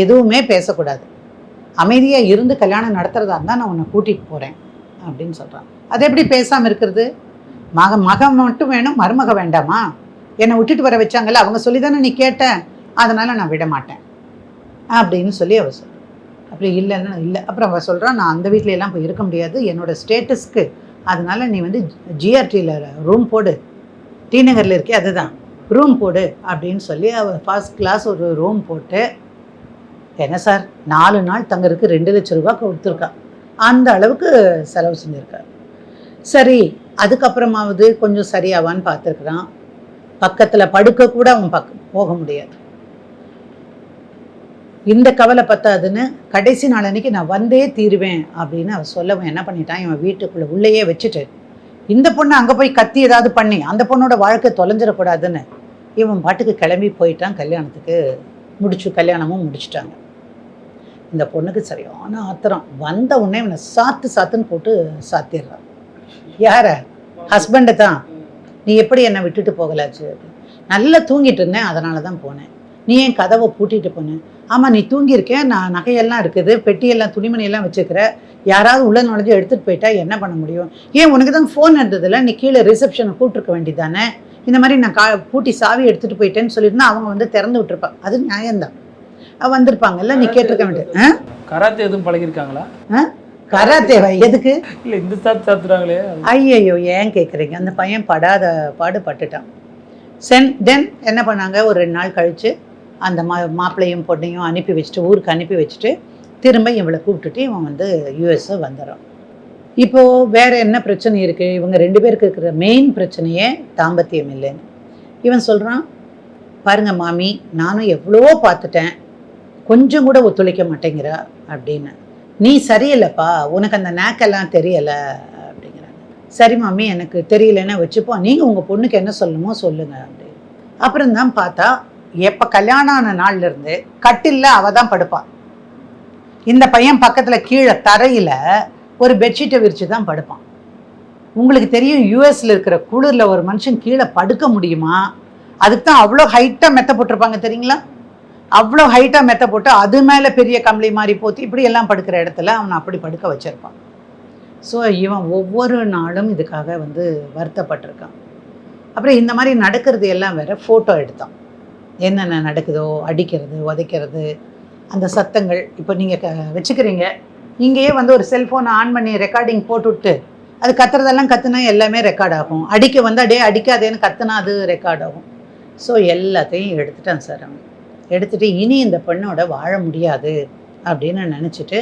எதுவுமே பேசக்கூடாது, அமைதியாக இருந்து கல்யாணம் நடத்துகிறதா இருந்தால் நான் உன்னை கூட்டிகிட்டு போகிறேன் அப்படின்னு சொல்கிறான். அது எப்படி பேசாமல் இருக்கிறது? மகன் மட்டும் வேணும், மருமக வேண்டாமா? என்னை விட்டுட்டு வர வச்சாங்கல்ல, அவங்க சொல்லி தானே நீ கேட்ட, அதனால் நான் விட மாட்டேன் அப்படின்னு சொல்லி அவள் சொல்கிறான். அப்படி இல்லைன்னா இல்லை. அப்புறம் அவள் சொல்கிறான், நான் அந்த வீட்டில எல்லாம் போய் இருக்க முடியாது, என்னோடய ஸ்டேட்டஸ்க்கு, அதனால் நீ வந்து ஜிஆர்டியில் ரூம் போடு, டி நகரில் இருக்கே அதுதான், ரூம் போடு அப்படின்னு சொல்லி அவள் ஃபர்ஸ்ட் கிளாஸ் ஒரு ரூம் போட்டு, என்ன சார் 4 நாள் தங்கறதுக்கு 2 லட்சம் ரூபா கொடுத்துருக்கா, அந்த அளவுக்கு செலவு செஞ்சுருக்கா. சரி, அதுக்கப்புறமாவது கொஞ்சம் சரியாவான்னு பார்த்துருக்குறான். பக்கத்தில் படுக்க கூட அவன் போக முடியாது. இந்த கவலை பத்தாதுன்னு கடைசி நாள் அன்னைக்கு நான் வந்தே தீருவேன் அப்படின்னு அவன் சொல்லவன் என்ன பண்ணிட்டான், இவன் வீட்டுக்குள்ளே உள்ளேயே வச்சுட்டு இந்த பொண்ணு அங்கே போய் கத்தி ஏதாவது பண்ணி அந்த பொண்ணோட வாழ்க்கை தொலைஞ்சிடக்கூடாதுன்னு இவன் பாட்டுக்கு கிளம்பி போயிட்டான். கல்யாணத்துக்கு கல்யாணமும் முடிச்சுட்டாங்க. இந்த பொண்ணுக்கு சரியான ஆத்திரம். வந்த உடனே இவனை சாத்துன்னு போட்டு சாத்திடுறான். யார? ஹஸ்பண்டை தான். நீ எப்படி என்னை விட்டுட்டு போகலாச்சு? நல்லா தூங்கிட்டு இருந்தேன், அதனால தான் போனேன். நீ ஏன் கதவை பூட்டிட்டு போனேன்? ஆமாம், நீ தூங்கியிருக்கேன், நான் நகையெல்லாம் இருக்குது, பெட்டியெல்லாம் துணிமணியெல்லாம் வச்சுக்கிற, யாராவது உள்ள நுழைஞ்சு எடுத்துகிட்டு போயிட்டா என்ன பண்ண முடியும்? ஏன் உனக்கு தான் ஃபோன் இருந்ததில்ல, நீ கீழே ரிசப்ஷனை கூப்பிட்டுருக்க வேண்டியதானே? இந்த மாதிரி நான் பூட்டி சாவி எடுத்துகிட்டு போயிட்டேன்னு சொல்லியிருந்தா அவங்க வந்து திறந்து விட்டுருப்பாங்க. அது நியாயம்தான், வந்திருப்பாங்கல்ல, நீ கேட்டிருக்க வேண்டியது. கராத்தே எதுவும் பழகிருக்காங்களா? கராத்தேவா? எதுக்கு? இல்லை, இந்த சாத்துறாங்களே. ஐயோ, ஏன் கேட்குறீங்க? அந்த பையன் படாத பாடு பட்டுட்டான். தென் என்ன பண்ணாங்க, ஒரு 2 நாள் கழித்து அந்த மாப்பிள்ளையும் பொண்ணையும் அனுப்பி வச்சுட்டு, ஊருக்கு அனுப்பி வச்சுட்டு, திரும்ப இவளை கூப்பிட்டுட்டு இவன் வந்து யூஎஸ்ஸை வந்துடுறான். இப்போது வேறு என்ன பிரச்சனை இருக்குது? இவங்க 2 பேருக்கு இருக்கிற மெயின் பிரச்சனையே தாம்பத்தியம் இல்லைன்னு. இவன் சொல்கிறான், பாருங்க மாமி, நானும் எவ்வளவோ பார்த்துட்டேன், கொஞ்சம் கூட ஒத்துழைக்க மாட்டேங்கிறா அப்படின்னு. நீ சரியில்லைப்பா, உனக்கு அந்த நேக்கெல்லாம் தெரியலை அப்படிங்கிறாங்க. சரி மாமி, எனக்கு தெரியலன்னா வச்சுப்போம், நீங்கள் உங்கள் பொண்ணுக்கு என்ன சொல்லணுமோ சொல்லுங்கள் அப்படின்னு. அப்புறம் தான் பார்த்தா, எப்போ கல்யாணம் ஆன நாள்லேருந்து கட்டில்ல அவள் தான் படுப்பான். இந்த பையன் பக்கத்தில் கீழே தரையில் ஒரு பெட்ஷீட்டை விரித்து தான் படுப்பான். உங்களுக்கு தெரியும், யூஎஸில் இருக்கிற குளிரில் ஒரு மனுஷன் கீழே படுக்க முடியுமா? அதுக்கு தான் அவ்வளோ ஹைட்டாக மெத்த போட்டிருப்பாங்க தெரியுங்களா? அவ்வளோ ஹைட்டாக மெத்த போட்டு அது மேலே பெரிய கம்பளி மாதிரி போத்தி இப்படி எல்லாம் படுக்கிற இடத்துல அவனை அப்படி படுக்க வச்சுருப்பான். ஸோ இவன் ஒவ்வொரு நாளும் இதுக்காக வந்து வருத்தப்பட்டிருக்கான். அப்புறம் இந்த மாதிரி நடக்கிறது எல்லாம் வேற ஃபோட்டோ எடுத்தான். என்னென்ன நடக்குதோ, அடிக்கிறது, உதைக்கிறது, அந்த சத்தங்கள். இப்போ நீங்கள் வச்சுக்கிறீங்க, இங்கேயே வந்து ஒரு செல்ஃபோனை ஆன் பண்ணி ரெக்கார்டிங் போட்டுவிட்டு அது கத்துறதெல்லாம் கத்துனா எல்லாமே ரெக்கார்ட் ஆகும். அடிக்க வந்து அடிக்காதேன்னு கத்துனா அது ரெக்கார்ட் ஆகும். ஸோ எல்லாத்தையும் எடுத்துட்டான் சார் அவன். எடுத்துகிட்டு இனி இந்த பெண்ணோட வாழ முடியாது அப்படின்னு நினச்சிட்டு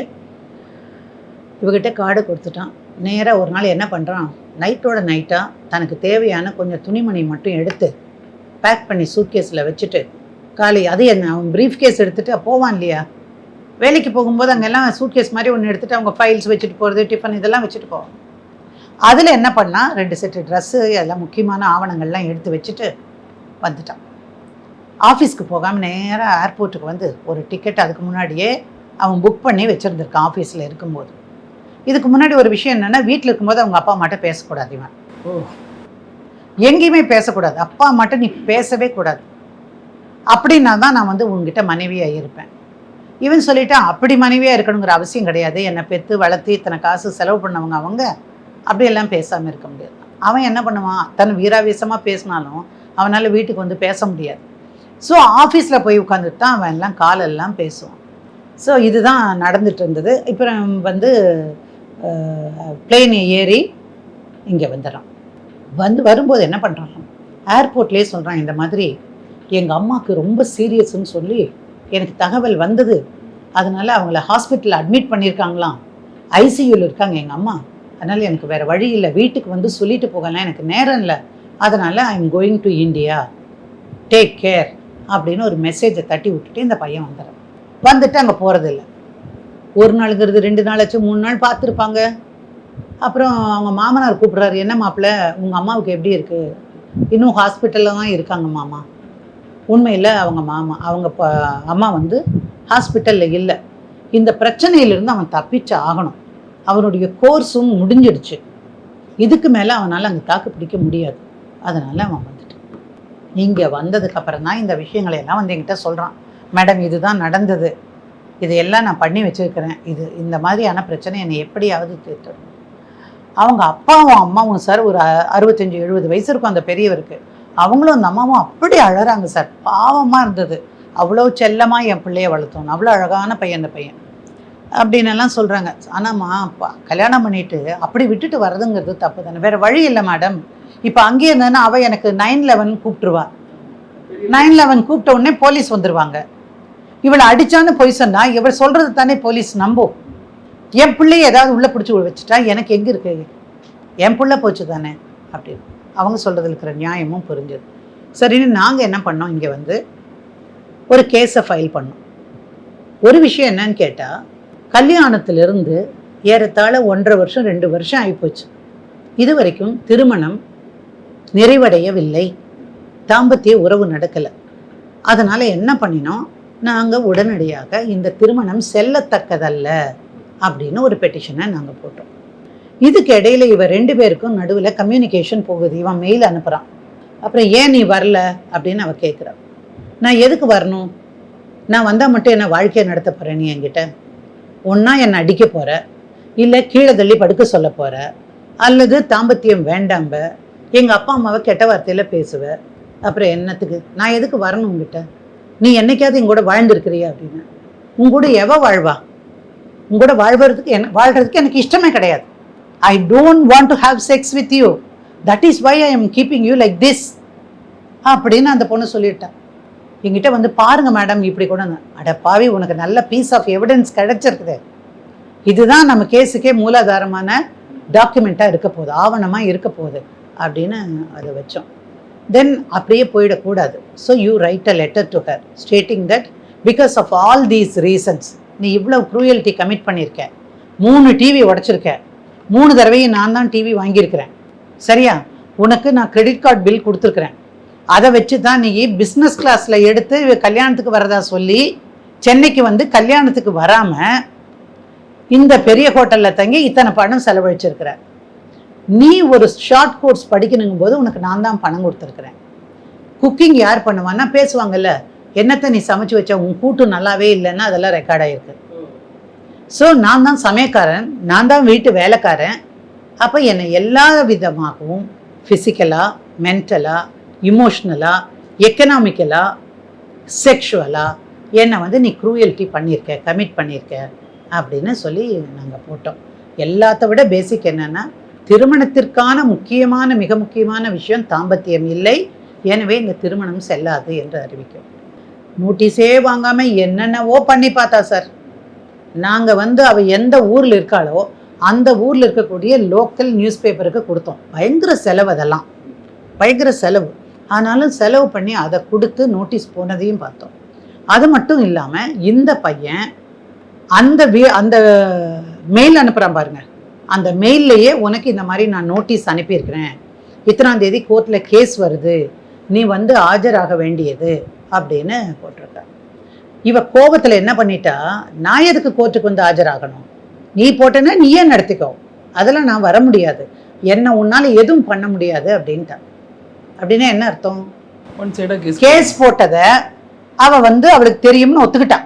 இவகிட்ட கார்டு கொடுத்துட்டான். நேராக ஒரு நாள் என்ன பண்ணுறான், நைட்டோட நைட்டாக தனக்கு தேவையான கொஞ்சம் துணிமணி மட்டும் எடுத்து பேக் பண்ணி சூட்கேஸில் வச்சுட்டு அது என்ன அவன் ப்ரீஃப் கேஸ் எடுத்துகிட்டு போவான் இல்லையா, வேலைக்கு போகும்போது அங்கெல்லாம் சூட்கேஸ் மாதிரி ஒன்று எடுத்துகிட்டு அவங்க ஃபைல்ஸ் வச்சுட்டு போகிறது, டிஃபன் இதெல்லாம் வச்சுட்டு போவான். அதில் என்ன பண்ணால் 2 செட்டு ட்ரெஸ்ஸு, எல்லாம் முக்கியமான ஆவணங்கள்லாம் எடுத்து வச்சுட்டு வந்துட்டான். ஆஃபீஸ்க்கு போகாமல் நேராக ஏர்போர்ட்டுக்கு வந்து ஒரு டிக்கெட் அதுக்கு முன்னாடியே அவன் புக் பண்ணி வச்சுருந்துருக்கான் ஆஃபீஸில் இருக்கும்போது. இதுக்கு முன்னாடி ஒரு விஷயம் என்னென்னா, வீட்டில் இருக்கும்போது அவங்க அப்பா அம்மாட்ட பேசக்கூடாது. இவன் எங்கேயுமே பேசக்கூடாது, அப்பா அம்மாட்ட நீ பேசவே கூடாது, அப்படின்னா தான் நான் வந்து உங்ககிட்ட மனைவியாக இருப்பேன். இவன் சொல்லிட்டான், அப்படி மனைவியாக இருக்கணுங்கிற அவசியம் கிடையாது, என்னை பெற்று வளர்த்து இத்தனை காசு செலவு பண்ணவங்க அவங்க, அப்படியெல்லாம் பேசாமல் இருக்க முடியாது. அவன் என்ன பண்ணுவான், தன் வீராவேசமாக பேசினாலும் அவனால் வீட்டுக்கு வந்து பேச முடியாது. ஸோ ஆஃபீஸில் போய் உட்காந்துட்டு தான் அவன் எல்லாம் காலெல்லாம் பேசுவான். ஸோ இதுதான் நடந்துட்டு இருந்தது. இப்போ வந்து பிளேன் ஏறி இங்கே வந்துடுறான். வரும்போது என்ன பண்ணுறான், ஏர்போர்ட்லேயே சொல்கிறான், இந்த மாதிரி எங்கள் அம்மாவுக்கு ரொம்ப சீரியஸ்ன்னு சொல்லி எனக்கு தகவல் வந்தது, அதனால் அவங்கள ஹாஸ்பிட்டலில் அட்மிட் பண்ணியிருக்காங்களாம், ஐசியூவில் இருக்காங்க எங்கள் அம்மா, அதனால் எனக்கு வேறு வழி இல்லை, வீட்டுக்கு வந்து சொல்லிட்டு போகலாம், எனக்கு நேரம் இல்லை, அதனால் I am going to India, take care அப்படின்னு ஒரு மெசேஜை தட்டி விட்டுட்டு இந்த பையன் வந்துடுறான். வந்துட்டு அங்கே போகிறதில்ல. ஒரு நாளுங்கிறது 2 நாள் ஆச்சு, 3 நாள் பார்த்துருப்பாங்க. அப்புறம் அவங்க மாமனார் கூப்பிட்றாரு, என்ன மாப்பிள்ள உங்கள் அம்மாவுக்கு எப்படி இருக்குது? இன்னும் ஹாஸ்பிட்டலில் தான் இருக்காங்க மாமா. உண்மையில் அவங்க அம்மா வந்து ஹாஸ்பிட்டலில் இல்லை. இந்த பிரச்சனையிலிருந்து அவன் தப்பிச்சு ஆகணும். அவனுடைய கோர்ஸும் முடிஞ்சிடுச்சு. இதுக்கு மேலே அவனால் அங்கே தாக்கு பிடிக்க முடியாது. அதனால் அவன் வந்துட்டான். இங்கே வந்ததுக்கப்புறம் தான் இந்த விஷயங்களை எல்லாம் வந்து என்கிட்ட சொல்கிறான். மேடம், இதுதான் நடந்தது, இதையெல்லாம் நான் பண்ணி வச்சுருக்கிறேன், இந்த மாதிரியான பிரச்சனை என்னை எப்படியாவது தீர்த்தணும். அவங்க அப்பாவும் அம்மாவும் சார் ஒரு 65-70 வயசு இருக்கும் அந்த பெரியவருக்கு. அவங்களும் அந்த அம்மாவும் அப்படி அழறாங்க சார். பாவமாக இருந்தது. அவ்வளோ செல்லமாக என் பிள்ளைய வளர்த்தோம், அவ்வளோ அழகான பையன் அந்த பையன் அப்படின்னு எல்லாம் சொல்கிறாங்க. ஆனாம்மா, கல்யாணம் பண்ணிட்டு அப்படி விட்டுட்டு வர்றதுங்கிறது தப்பு தானே, வேறு வழி இல்லை மேடம். இப்போ அங்கேயே இருந்ததுன்னா அவள் எனக்கு 911 கூப்பிட்டுருவா. 911 கூப்பிட்ட உடனே போலீஸ் வந்துடுவாங்க. இவளை அடித்தான்னு போய் சொன்னால் இவள் சொல்கிறது தானே போலீஸ் நம்பும். என் பிள்ளைய ஏதாவது உள்ளே பிடிச்சி வச்சுட்டா எனக்கு எங்கே இருக்கு, என் பிள்ளை போச்சு தானே அப்படின்னு அவங்க சொல்கிறதுல இருக்கிற நியாயமும் புரிஞ்சது. சரின்னு நாங்கள் என்ன பண்ணோம், இங்கே வந்து ஒரு கேஸை ஃபைல் பண்ணோம். ஒரு விஷயம் என்னன்னு கேட்டால், கல்யாணத்திலிருந்து ஏறத்தாழ 1.5 வருஷம் 2 வருஷம் ஆகிப்போச்சு. இது வரைக்கும் திருமணம் நிறைவடையவில்லை, தாம்பத்திய உறவு நடக்கலை. அதனால் என்ன பண்ணினோம், நாங்கள் உடனடியாக இந்த திருமணம் செல்லத்தக்கதல்ல அப்படின்னு ஒரு பெட்டிஷனை நாங்கள் போட்டோம். இதுக்கு இடையில இவ 2 பேருக்கும் நடுவில் கம்யூனிகேஷன் போகுது. இவன் மெயில் அனுப்புகிறான். அப்புறம் ஏன் நீ வரல அப்படின்னு அவ கேட்குறான். நான் எதுக்கு வரணும்? நான் வந்தால் மட்டும் என்ன வாழ்க்கையை நடத்த போகிறேன்? நீ என்கிட்ட ஒன்றா என்னை அடிக்க போகிற, இல்லை கீழே தள்ளி படுக்க சொல்ல போகிற, அல்லது தாம்பத்தியம் வேண்டாம்ப எங்கள் அப்பா அம்மாவை கெட்ட வார்த்தையில் பேசுவ. அப்புறம் என்னத்துக்கு நான் எதுக்கு வரணும் உங்ககிட்ட? நீ என்னைக்காவது எங்கூட வாழ்ந்துருக்கிறியா அப்படின்னு. உங்கூட எவ வாழ்வா? உங்கூட வாழ்கிறதுக்கு எனக்கு இஷ்டமே கிடையாது. I don't want to have sex with you. That is why I am keeping you like this அப்படின்னு அந்த பொண்ணு சொல்லிட்டான். என்கிட்ட வந்து பாருங்க மேடம் இப்படி கூட. அட பாவி, உனக்கு நல்ல பீஸ் ஆஃப் எவிடன்ஸ் கிடைச்சிருக்குது. இதுதான் நம்ம கேஸுக்கே மூலாதாரமான டாக்குமெண்ட்டாக இருக்க போகுது, ஆவணமாக இருக்க போகுது அப்படின்னு அதை வச்சோம். தென் அப்படியே போயிடக்கூடாது. So you write a letter to her stating that because of all these reasons நீ இவ்வளோ க்ரூயல்ட்டி கமிட் பண்ணியிருக்க, 3 டிவி உடச்சிருக்க, 3 தடவையும் நான் தான் டிவி வாங்கியிருக்கிறேன், சரியா? உனக்கு நான் கிரெடிட் கார்டு பில் கொடுத்துருக்குறேன். அதை வச்சு தான் நீ பிஸ்னஸ் கிளாஸில் எடுத்து கல்யாணத்துக்கு வரதா சொல்லி சென்னைக்கு வந்து கல்யாணத்துக்கு வராமல் இந்த பெரிய ஹோட்டலில் தங்கி இத்தனை பணம் செலவழிச்சிருக்கிற. நீ ஒரு ஷார்ட் கோர்ஸ் படிக்கணுங்கும் போது உனக்கு நான் தான் பணம் கொடுத்துருக்குறேன். குக்கிங் யார் பண்ணுவான்னா பேசுவாங்கல்ல, என்னத்தை நீ சமைச்சு வச்ச, உன் கூட்டு நல்லாவே இல்லைன்னா அதெல்லாம் ரெக்கார்ட் ஆகிருக்கு. ஸோ நான் தான் சமையக்காரன், நான் தான் வீட்டு வேலைக்காரன். அப்போ என்னை எல்லா விதமாகவும் ஃபிசிக்கலாக, மென்டலாக, இமோஷ்னலாக, எக்கனாமிக்கலாக, செக்ஷுவலாக என்னை வந்து நீ க்ரூயல்ட்டி பண்ணியிருக்க, கமிட் பண்ணியிருக்க அப்படின்னு சொல்லி நாங்கள் போட்டோம். எல்லாத்த விட பேசிக் என்னென்னா, திருமணத்திற்கான மிக முக்கியமான விஷயம் தாம்பத்தியம் இல்லை, எனவே இந்த திருமணம் செல்லாது என்று அறிவிக்கும். நோட்டீஸே வாங்காமல் என்னென்னவோ பண்ணி பார்த்தா சார். நாங்கள் வந்து அவள் எந்த ஊரில் இருக்காளோ அந்த ஊரில் இருக்கக்கூடிய லோக்கல் நியூஸ் பேப்பருக்கு கொடுத்தோம். பயங்கர செலவு, அதெல்லாம் பயங்கர செலவு. ஆனாலும் செலவு பண்ணி அதை கொடுத்து நோட்டீஸ் போனதையும் பார்த்தோம். அது மட்டும் இல்லாமல் இந்த பையன் அந்த மெயில் அனுப்புகிறான் பாருங்க, அந்த மெயில்லையே உனக்கு இந்த மாதிரி நான் நோட்டீஸ் அனுப்பியிருக்கிறேன், இத்தனாம் தேதி கோர்ட்டில் கேஸ் வருது, நீ வந்து ஆஜராக வேண்டியது அப்படின்னு போட்டிருக்க. இவ கோபத்தில் என்ன பண்ணிட்டா, நான் எதுக்கு கோர்ட்டுக்கு வந்து ஆஜராகணும், நீ போட்டேன்னா நீயே நடத்திக்கோ, அதெல்லாம் நான் வர முடியாது, என்ன உன்னால் எதுவும் பண்ண முடியாது அப்படின்ட்டா. அப்படின்னா என்ன அர்த்தம்? கேஸ் போட்டதை அவளுக்கு தெரியும்னு ஒத்துக்கிட்டா.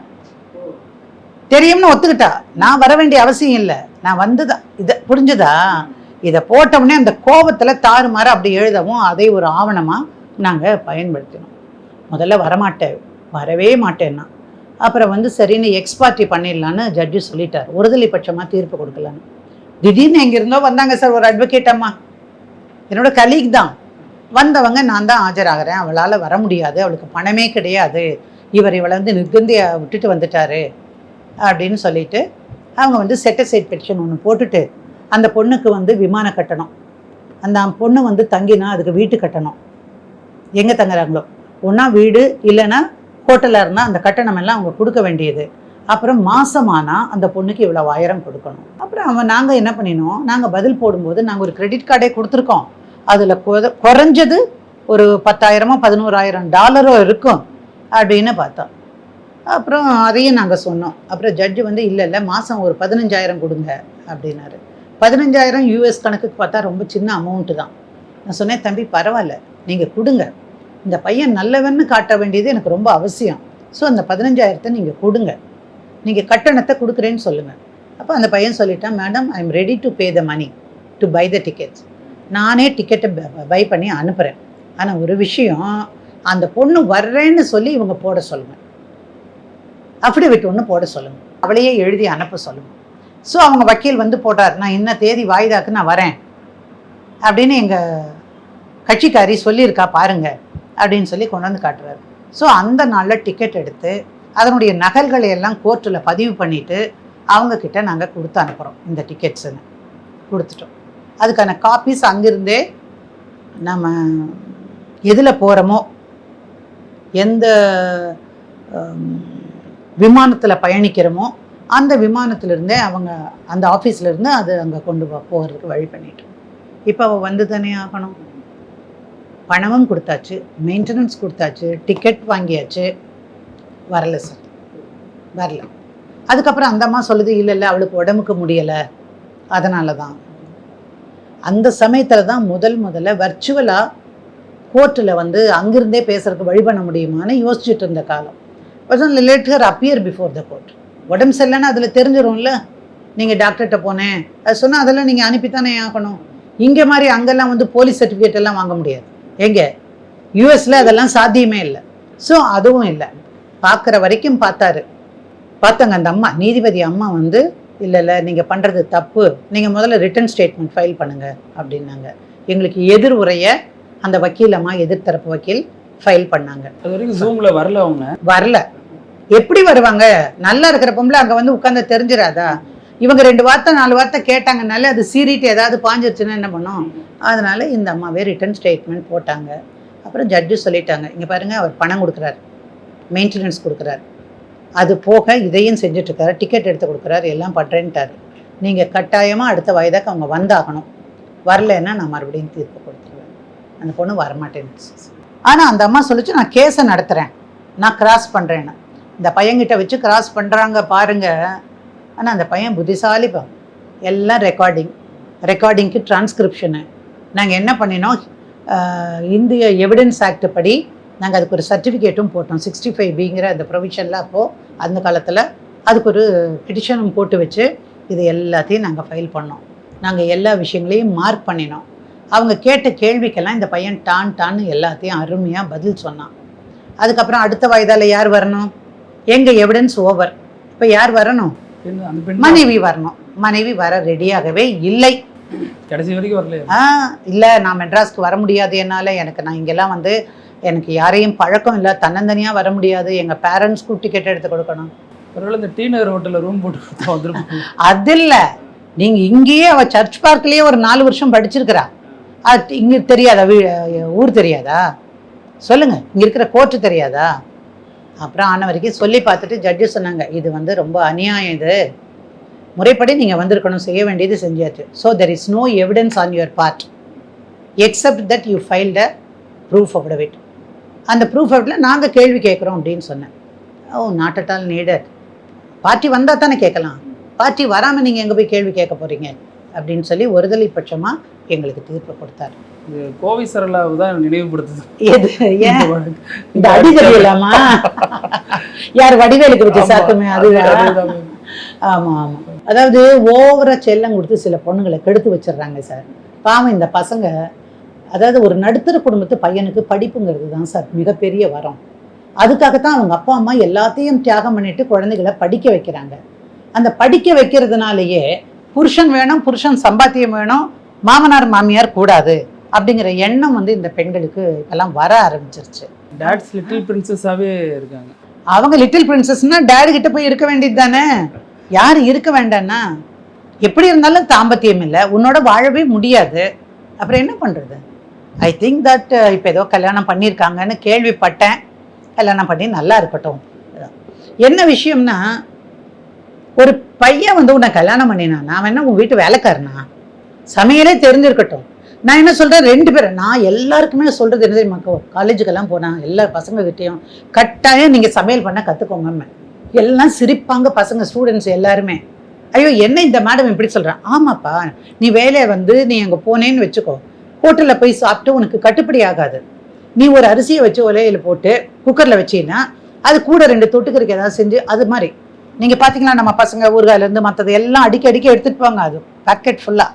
நான் வர வேண்டிய அவசியம் இல்லை, நான் வந்துதான். இதை புரிஞ்சுதா? இதை போட்டோம்னே அந்த கோபத்தில் தாறுமாற அப்படி எழுதவும் அதை ஒரு ஆவணமாக நாங்கள் பயன்படுத்தினோம். முதல்ல வரவே மாட்டேன்னா, அப்புறம் வந்து சரின்னு எக்ஸ்பார்ட்டி பண்ணிடலான்னு ஜட்ஜு சொல்லிட்டார். ஒருதலை பட்சமாக தீர்ப்பு கொடுக்கலான்னு. திடீர்னு எங்கிருந்தோ வந்தாங்க சார் ஒரு அட்வொகேட் அம்மா, என்னோட கலீக் தான். வந்தவங்க நான் தான் ஆஜராகிறேன், அவளால் வர முடியாது, அவளுக்கு பணமே கிடையாது, இவளை வந்து நிர்கந்தியை விட்டுட்டு வந்துட்டாரு அப்படின்னு சொல்லிட்டு அவங்க வந்து செட்டசைட் பெட்டிஷன் ஒன்று போட்டுட்டு அந்த பொண்ணுக்கு வந்து விமான கட்டணும், அந்த பொண்ணு வந்து தங்கினா அதுக்கு வீட்டு கட்டணும். எங்கே தங்குறாங்களோ ஒன்றா வீடு இல்லைன்னா ஹோட்டலாக இருந்தால் அந்த கட்டணம் எல்லாம் அவங்க கொடுக்க வேண்டியது. அப்புறம் மாதமானால் அந்த பொண்ணுக்கு இவ்வளோ 1000 கொடுக்கணும். அப்புறம் நாங்கள் என்ன பண்ணினோம், நாங்கள் பதில் போடும்போது நாங்கள் ஒரு கிரெடிட் கார்டே கொடுத்துருக்கோம். அதில் குறைஞ்சது ஒரு 10,000 $11,000 இருக்கும் அப்படின்னு பார்த்தோம். அப்புறம் அதையும் நாங்கள் சொன்னோம். அப்புறம் ஜட்ஜு வந்து இல்லை மாதம் ஒரு 15,000 கொடுங்க அப்படின்னாரு. 15,000 US கணக்குக்கு பார்த்தா ரொம்ப சின்ன அமௌண்ட்டு தான். நான் சொன்னேன், தம்பி பரவாயில்ல நீங்கள் கொடுங்க, இந்த பையன் நல்லவன்னு காட்ட வேண்டியது எனக்கு ரொம்ப அவசியம். ஸோ அந்த 15,000 நீங்கள் கொடுங்க, நீங்கள் கட்டணத்தை கொடுக்குறேன்னு சொல்லுங்கள். அப்போ அந்த பையன் சொல்லிட்டான், madam I am ready to pay the money to buy the tickets, நானே டிக்கெட்டை பை பண்ணி அனுப்புகிறேன். ஆனால் ஒரு விஷயம், அந்த பொண்ணு வர்றேன்னு சொல்லி இவங்க போட சொல்லுங்கள், அஃபிடவிட் ஒன்று போட சொல்லுங்கள், அவளையே எழுதி அனுப்ப சொல்லுங்கள். ஸோ அவங்க வக்கீல் வந்து போட்டார், நான் இன்ன தேதி வாய்தாக்கு நான் வரேன் அப்படின்னு எங்கள் கட்சிக்காரி சொல்லியிருக்கா பாருங்க அப்படின்னு சொல்லி கொண்டு வந்து காட்டுறாரு. ஸோ அந்த நாளில் டிக்கெட் எடுத்து அதனுடைய நகல்களை எல்லாம் கோர்ட்டில் பதிவு பண்ணிவிட்டு அவங்கக்கிட்ட நாங்கள் கொடுத்து அனுப்புகிறோம். இந்த டிக்கெட்ஸுன்னு கொடுத்துட்டோம். அதுக்கான காப்பீஸ் அங்கிருந்தே நம்ம எதில் போகிறோமோ, எந்த விமானத்தில் பயணிக்கிறோமோ அந்த விமானத்திலிருந்தே அவங்க அந்த ஆஃபீஸ்லேருந்து அது அங்கே கொண்டு போகிறதுக்கு வழி பண்ணிட்டோம். இப்போ அவள் வந்து தானே ஆகணும். பணமும் கொடுத்தாச்சு, மெயின்டெனன்ஸ் கொடுத்தாச்சு, டிக்கெட் வாங்கியாச்சு, வரல சார். வரல. அதுக்கப்புறம் அந்த அம்மா சொல்லுது, இல்லை அவளுக்கு உடம்புக்கு முடியலை, அதனால தான். அந்த சமயத்தில் தான் முதல்ல வர்ச்சுவலாக கோர்ட்டில் வந்து அங்கிருந்தே பேசுறதுக்கு வழி பண்ண முடியுமான்னு யோசிச்சுட்டு இருந்த காலம். Let her appear before the court. உடம்பு சரியில்லைன்னா அதில் தெரிஞ்சிடும்ல. நீங்கள் டாக்டர்கிட்ட போனேன் அது சொன்னால் அதெல்லாம் நீங்கள் அனுப்பித்தானே ஆகணும். இங்கே மாதிரி அங்கெல்லாம் வந்து போலீஸ் சர்டிஃபிகேட் எல்லாம் வாங்க முடியாது. எங்கே யூஎஸில் அதெல்லாம் சாத்தியமே இல்லை. ஸோ அதுவும் இல்லை. பார்க்குற வரைக்கும் பார்த்தாங்க அந்த அம்மா, நீதிபதி அம்மா வந்து இல்லை நீங்கள் பண்ணுறது தப்பு, நீங்கள் முதல்ல ரிட்டன் ஸ்டேட்மெண்ட் ஃபைல் பண்ணுங்கள் அப்படின்னாங்க. எங்களுக்கு எதிர் உரையை அந்த வக்கீலம்மா, எதிர்த்தரப்பு வக்கீல் ஃபைல் பண்ணாங்க. அது வரைக்கும் ஜூமில் வரல. அவங்க வரல. எப்படி வருவாங்க? நல்லா இருக்கிற பொம்பளை அங்கே வந்து உட்காந்து தெரிஞ்சிடாதா? இவங்க 2 வார்த்தை 4 வார்த்தை கேட்டாங்கனாலே அது சீரிட்டு ஏதாவது பாஞ்சிருச்சுன்னா என்ன பண்ணும்? அதனால இந்த அம்மாவே ரிட்டன் ஸ்டேட்மெண்ட் போட்டாங்க. அப்புறம் ஜட்ஜு சொல்லிட்டாங்க, இங்கே பாருங்கள், அவர் பணம் கொடுக்குறாரு, மெயின்டெனன்ஸ் கொடுக்குறாரு, அது போக இதையும் செஞ்சிட்ருக்காரு, டிக்கெட் எடுத்து கொடுக்குறாரு, எல்லாம் பண்ணுறேன்ட்டார். நீங்கள் கட்டாயமாக அடுத்த வயதாக்கு அவங்க வந்தாகணும். வரலைன்னா நான் மறுபடியும் தீர்ப்பு கொடுத்துருவேன். அந்த பொண்ணு வரமாட்டேன்னு. ஆனால் அந்த அம்மா சொல்லிச்சு, நான் கேஸை நடத்துகிறேன், நான் கிராஸ் பண்ணுறேன்னு. இந்த பையன்கிட்ட வச்சு கிராஸ் பண்ணுறாங்க பாருங்கள். ஆனால் அந்த பையன் புத்திசாலி எல்லாம் ரெக்கார்டிங்க்கு டிரான்ஸ்கிரிப்ஷனு. நாங்கள் என்ன பண்ணினோம், இந்திய எவிடன்ஸ் ஆக்ட் படி நாங்கள் அதுக்கு ஒரு சர்டிஃபிகேட்டும் போட்டோம். 65Bங்கிற அந்த ப்ரொவிஷனில் அப்போது அந்த காலத்தில் அதுக்கு ஒரு பெட்டிஷனும் போட்டு வச்சு இது எல்லாத்தையும் நாங்கள் ஃபைல் பண்ணோம். நாங்கள் எல்லா விஷயங்களையும் மார்க் பண்ணினோம். அவங்க கேட்ட கேள்விக்கெல்லாம் இந்த பையன் டான்னு எல்லாத்தையும் அருமையாக பதில் சொன்னான். அதுக்கப்புறம் அடுத்த வயதால் யார் வரணும்? எங்கள் எவிடன்ஸ் ஓவர். இப்போ யார் வரணும்? மனைவி வரணும். மனைவி வர ரெடியாகவே இல்லை. கடைசி வரைக்கும் வரல. இல்லை, நான் மெட்ராஸ்க்கு வர முடியாது, என்னால் நான் இங்கெல்லாம் வந்து எனக்கு யாரையும் பழக்கம் இல்லை, தன்னந்தனியாக வர முடியாது, எங்கள் பேரண்ட்ஸ்க்கு டிக்கெட் எடுத்து கொடுக்கணும். பரவாயில்ல, இந்த டீநகர் ஹோட்டலில் ரூம் போட்டு கொடுத்தா வந்துருப்போம். அது இல்லை, நீங்கள் இங்கேயே அவள் சர்ச் பார்க்லேயே ஒரு 4 வருஷம் படிச்சிருக்கிறா. அது இங்கே தெரியாதா? ஊர் தெரியாதா? சொல்லுங்கள், இங்கே இருக்கிற கோர்ட்டு தெரியாதா? அப்புறம் ஆன வரைக்கும் சொல்லி பார்த்துட்டு ஜட்ஜு சொன்னாங்க, இது வந்து ரொம்ப அநியாயம், இது முறைப்படி நீங்கள் வந்திருக்கணும், செய்ய வேண்டியது செஞ்சாச்சு. So there is no evidence on your part except that you filed a proof affidavit. அந்த ப்ரூஃப் அஃபிடவிட்டில் நாங்கள் கேள்வி கேட்குறோம் அப்படின்னு சொன்னேன். Oh, not at all needed. Party வந்தால் தானே கேட்கலாம், பார்ட்டி வராமல் நீங்கள் எங்கே போய் கேள்வி கேட்க போகிறீங்க அப்படின்னு சொல்லி ஒருதலை பட்சமாக எங்களுக்கு தீர்ப்பு கொடுத்தாரு. இது கோவை சரளாவை தான் நினைவுபடுத்துது. எது? ஏன் இந்த அடி தெரியலாமா? யார் வடிவேலுக்கு வச்சு சாத்துமே அதுதான். ஆமாம் ஆமாம். அதாவது ஓவரா செல்லம் கொடுத்து சில பொண்ணுங்களை கெடுத்து வச்சிடுறாங்க சார். பாவம் இந்த பசங்க. அதாவது ஒரு நடுத்தர குடும்பத்து பையனுக்கு படிப்புங்கிறது தான் சார் மிகப்பெரிய வரம். அதுக்காகத்தான் அவங்க அப்பா அம்மா எல்லாத்தையும் தியாகம் பண்ணிட்டு குழந்தைகளை படிக்க வைக்கிறாங்க. அந்த படிக்க வைக்கிறதுனாலேயே புருஷன் வேணும், புருஷன் சம்பாத்தியம் வேணும், மாமனார் மாமியார் கூடாது அப்படிங்கிற எண்ணம் வந்து இந்த பெண்களுக்கு எல்லாம் வர ஆரம்பிச்சிருச்சு. டாட்ஸ் லிட்டில் பிரின்சஸாவே இருக்காங்க. அவங்க லிட்டில் பிரின்சஸ்னா டேடி கிட்ட போய் இருக்க வேண்டியது தானே. யார் இருக்க வேண்டான்னா? எப்படி இருந்தாலும் தாம்பத்தியம் இல்லை, உன்னோட வாழவே முடியாது, அப்புறம் என்ன பண்ணுறது? ஐ திங்க் தட் இப்போ ஏதோ கல்யாணம் பண்ணியிருக்காங்கன்னு கேள்விப்பட்டேன். கல்யாணம் பண்ணி நல்லா இருக்கட்டும். என்ன விஷயம்னா, ஒரு பையன் வந்து உன்னை கல்யாணம் பண்ணினானா அவன் என்ன உன் வீட்டு வேலைக்காரனா? சமையலே தெரிஞ்சிருக்கட்டும். நான் என்ன சொல்கிறேன், 2 பேர், நான் எல்லாருக்குமே சொல்கிறது என்ன தெரியுமா, காலேஜுக்கெல்லாம் போனால் எல்லா பசங்கக்கிட்டேயும் கட்டாயம் நீங்கள் சமையல் பண்ண கற்றுக்கோங்க. எல்லாம் சிரிப்பாங்க பசங்க, ஸ்டூடெண்ட்ஸ் எல்லாருமே. ஐயோ என்ன இந்த மேடம் இப்படி சொல்கிறேன். ஆமாப்பா, நீ வேலையை வந்து நீ அங்கே போனேன்னு வச்சுக்கோ, ஹோட்டலில் போய் சாப்பிட்டு உனக்கு கட்டுப்படி ஆகாது. நீ ஒரு அரிசியை வச்சு ஒலையில் போட்டு குக்கரில் வச்சின்னா அது கூட 2 தொட்டுக்கிறதுக்கு ஏதாவது செஞ்சு அது மாதிரி. நீங்கள் பார்த்தீங்களா நம்ம பசங்க ஊறுகாயிலேருந்து மற்றது எல்லாம் அடிக்க எடுத்துகிட்டு போவாங்க, அது பேக்கெட் ஃபுல்லாக.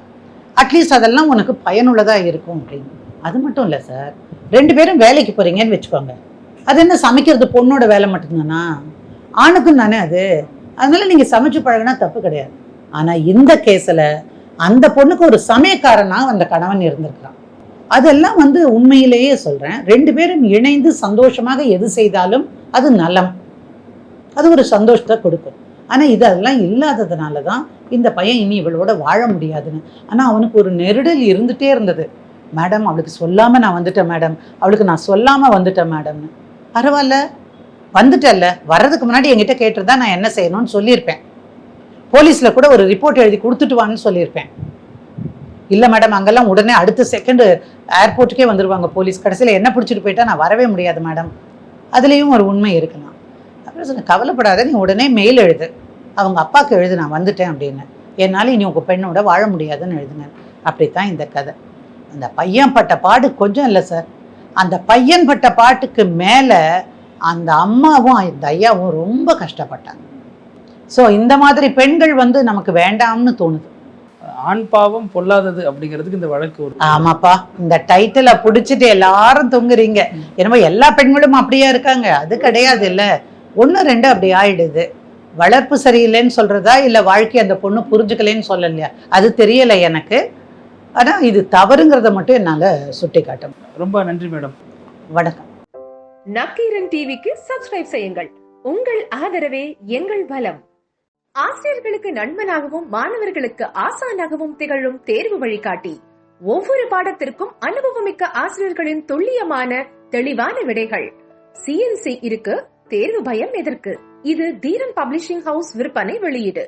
அட்லீஸ்ட் அதெல்லாம் உனக்கு பயனுள்ளதாக இருக்கும் அப்படின்னு. அது மட்டும் இல்லை சார், 2 பேரும் வேலைக்கு போகிறீங்கன்னு வச்சுக்கோங்க, அது என்ன சமைக்கிறது பொண்ணோட வேலை மட்டும்தானா? ஆணுக்கும் தானே அது. அதனால நீங்கள் சமைச்சு பழகினா தப்பு கிடையாது. ஆனால் இந்த கேஸில் அந்த பொண்ணுக்கு ஒரு சமயக்காரனாக அந்த கணவன் இருந்திருக்கிறான். அதெல்லாம் வந்து உண்மையிலேயே சொல்கிறேன், 2 பேரும் இணைந்து சந்தோஷமாக எது செய்தாலும் அது நலம், அது ஒரு சந்தோஷத்தை கொடுக்கும். ஆனால் இது அதெல்லாம் இல்லாததுனால தான் இந்த பையன் இனி இவளோட வாழ முடியாதுன்னு. ஆனால் அவனுக்கு ஒரு நெருடல் இருந்துகிட்டே இருந்தது. மேடம் அவளுக்கு சொல்லாமல் நான் வந்துட்டேன் மேடம், அவளுக்கு நான் சொல்லாமல் வந்துட்டேன் மேடம்னு. பரவாயில்ல, வந்துட்டல்ல, வர்றதுக்கு முன்னாடி என்கிட்ட கேட்டிருந்தா நான் என்ன செய்யணும்னு சொல்லியிருப்பேன். போலீஸில் கூட ஒரு ரிப்போர்ட் எழுதி கொடுத்துட்டு வான்னு சொல்லியிருப்பேன். இல்லை மேடம், அங்கெல்லாம் உடனே அடுத்த செகண்டு ஏர்போர்ட்டுக்கே வந்துடுவாங்க போலீஸ், கடைசியில் என்ன பிடிச்சிட்டு போயிட்டா நான் வரவே முடியாது மேடம். அதுலேயும் ஒரு உண்மை இருக்கலாம். அப்புறம் சொன்ன கவலைப்படாத, நீ உடனே மெயில் எழுது, அவங்க அப்பாவுக்கு எழுது நான் வந்துட்டேன் அப்படின்னு, என்னால் இனி உங்கள் பெண்ணோட வாழ முடியாதுன்னு எழுதுங்க. அப்படித்தான் இந்த கதை. அந்த பையன் பட்ட பாடு கொஞ்சம் இல்லை சார். அந்த பையன் பட்ட பாட்டுக்கு மேலே அந்த அம்மாவும் அந்த ஐயாவும் ரொம்ப கஷ்டப்பட்டாங்க. ஸோ இந்த மாதிரி பெண்கள் வந்து நமக்கு வேண்டாம்னு தோணுது. ஆண் பாவம் பொல்லாதது அப்படிங்கிறதுக்கு இந்த வழக்கு ஒரு ஆமாப்பா, இந்த டைட்டிலை பிடிச்சிட்டு எல்லாரும் தொங்குறீங்க. என்னமோ எல்லா பெண்களும் அப்படியா இருக்காங்க, அது கிடையாது. இல்லை, 1-2 அப்படி ஆயிடுது. வளர்ப்பு சரியில்லைன்னு சொல்றதா இல்லை வாழ்க்கை அந்த பொண்ணு புரிஞ்சுக்கலைன்னு சொல்லலையா அது தெரியலை எனக்கு. ஆனால் இது தவறுங்கிறத மட்டும் என்னால் சுட்டி காட்ட முடியும். ரொம்ப நன்றி மேடம். வணக்கம். நக்கீரன் டிவிக்கு சப்ஸ்கிரைப் செய்யுங்கள். உங்கள் ஆதரவே எங்கள் பலம். ஆசிரியர்களுக்கு நண்பனாகவும் மாணவர்களுக்கு ஆசானாகவும் திகழும் தேர்வு வழிகாட்டி. ஒவ்வொரு பாடத்திற்கும் அனுபவமிக்க ஆசிரியர்களின் துல்லியமான தெளிவான விடைகள். CNC இருக்கு, தேர்வு பயம் எதற்கு? இது தீரன் பப்ளிஷிங் ஹவுஸ் விற்பனை வெளியீடு.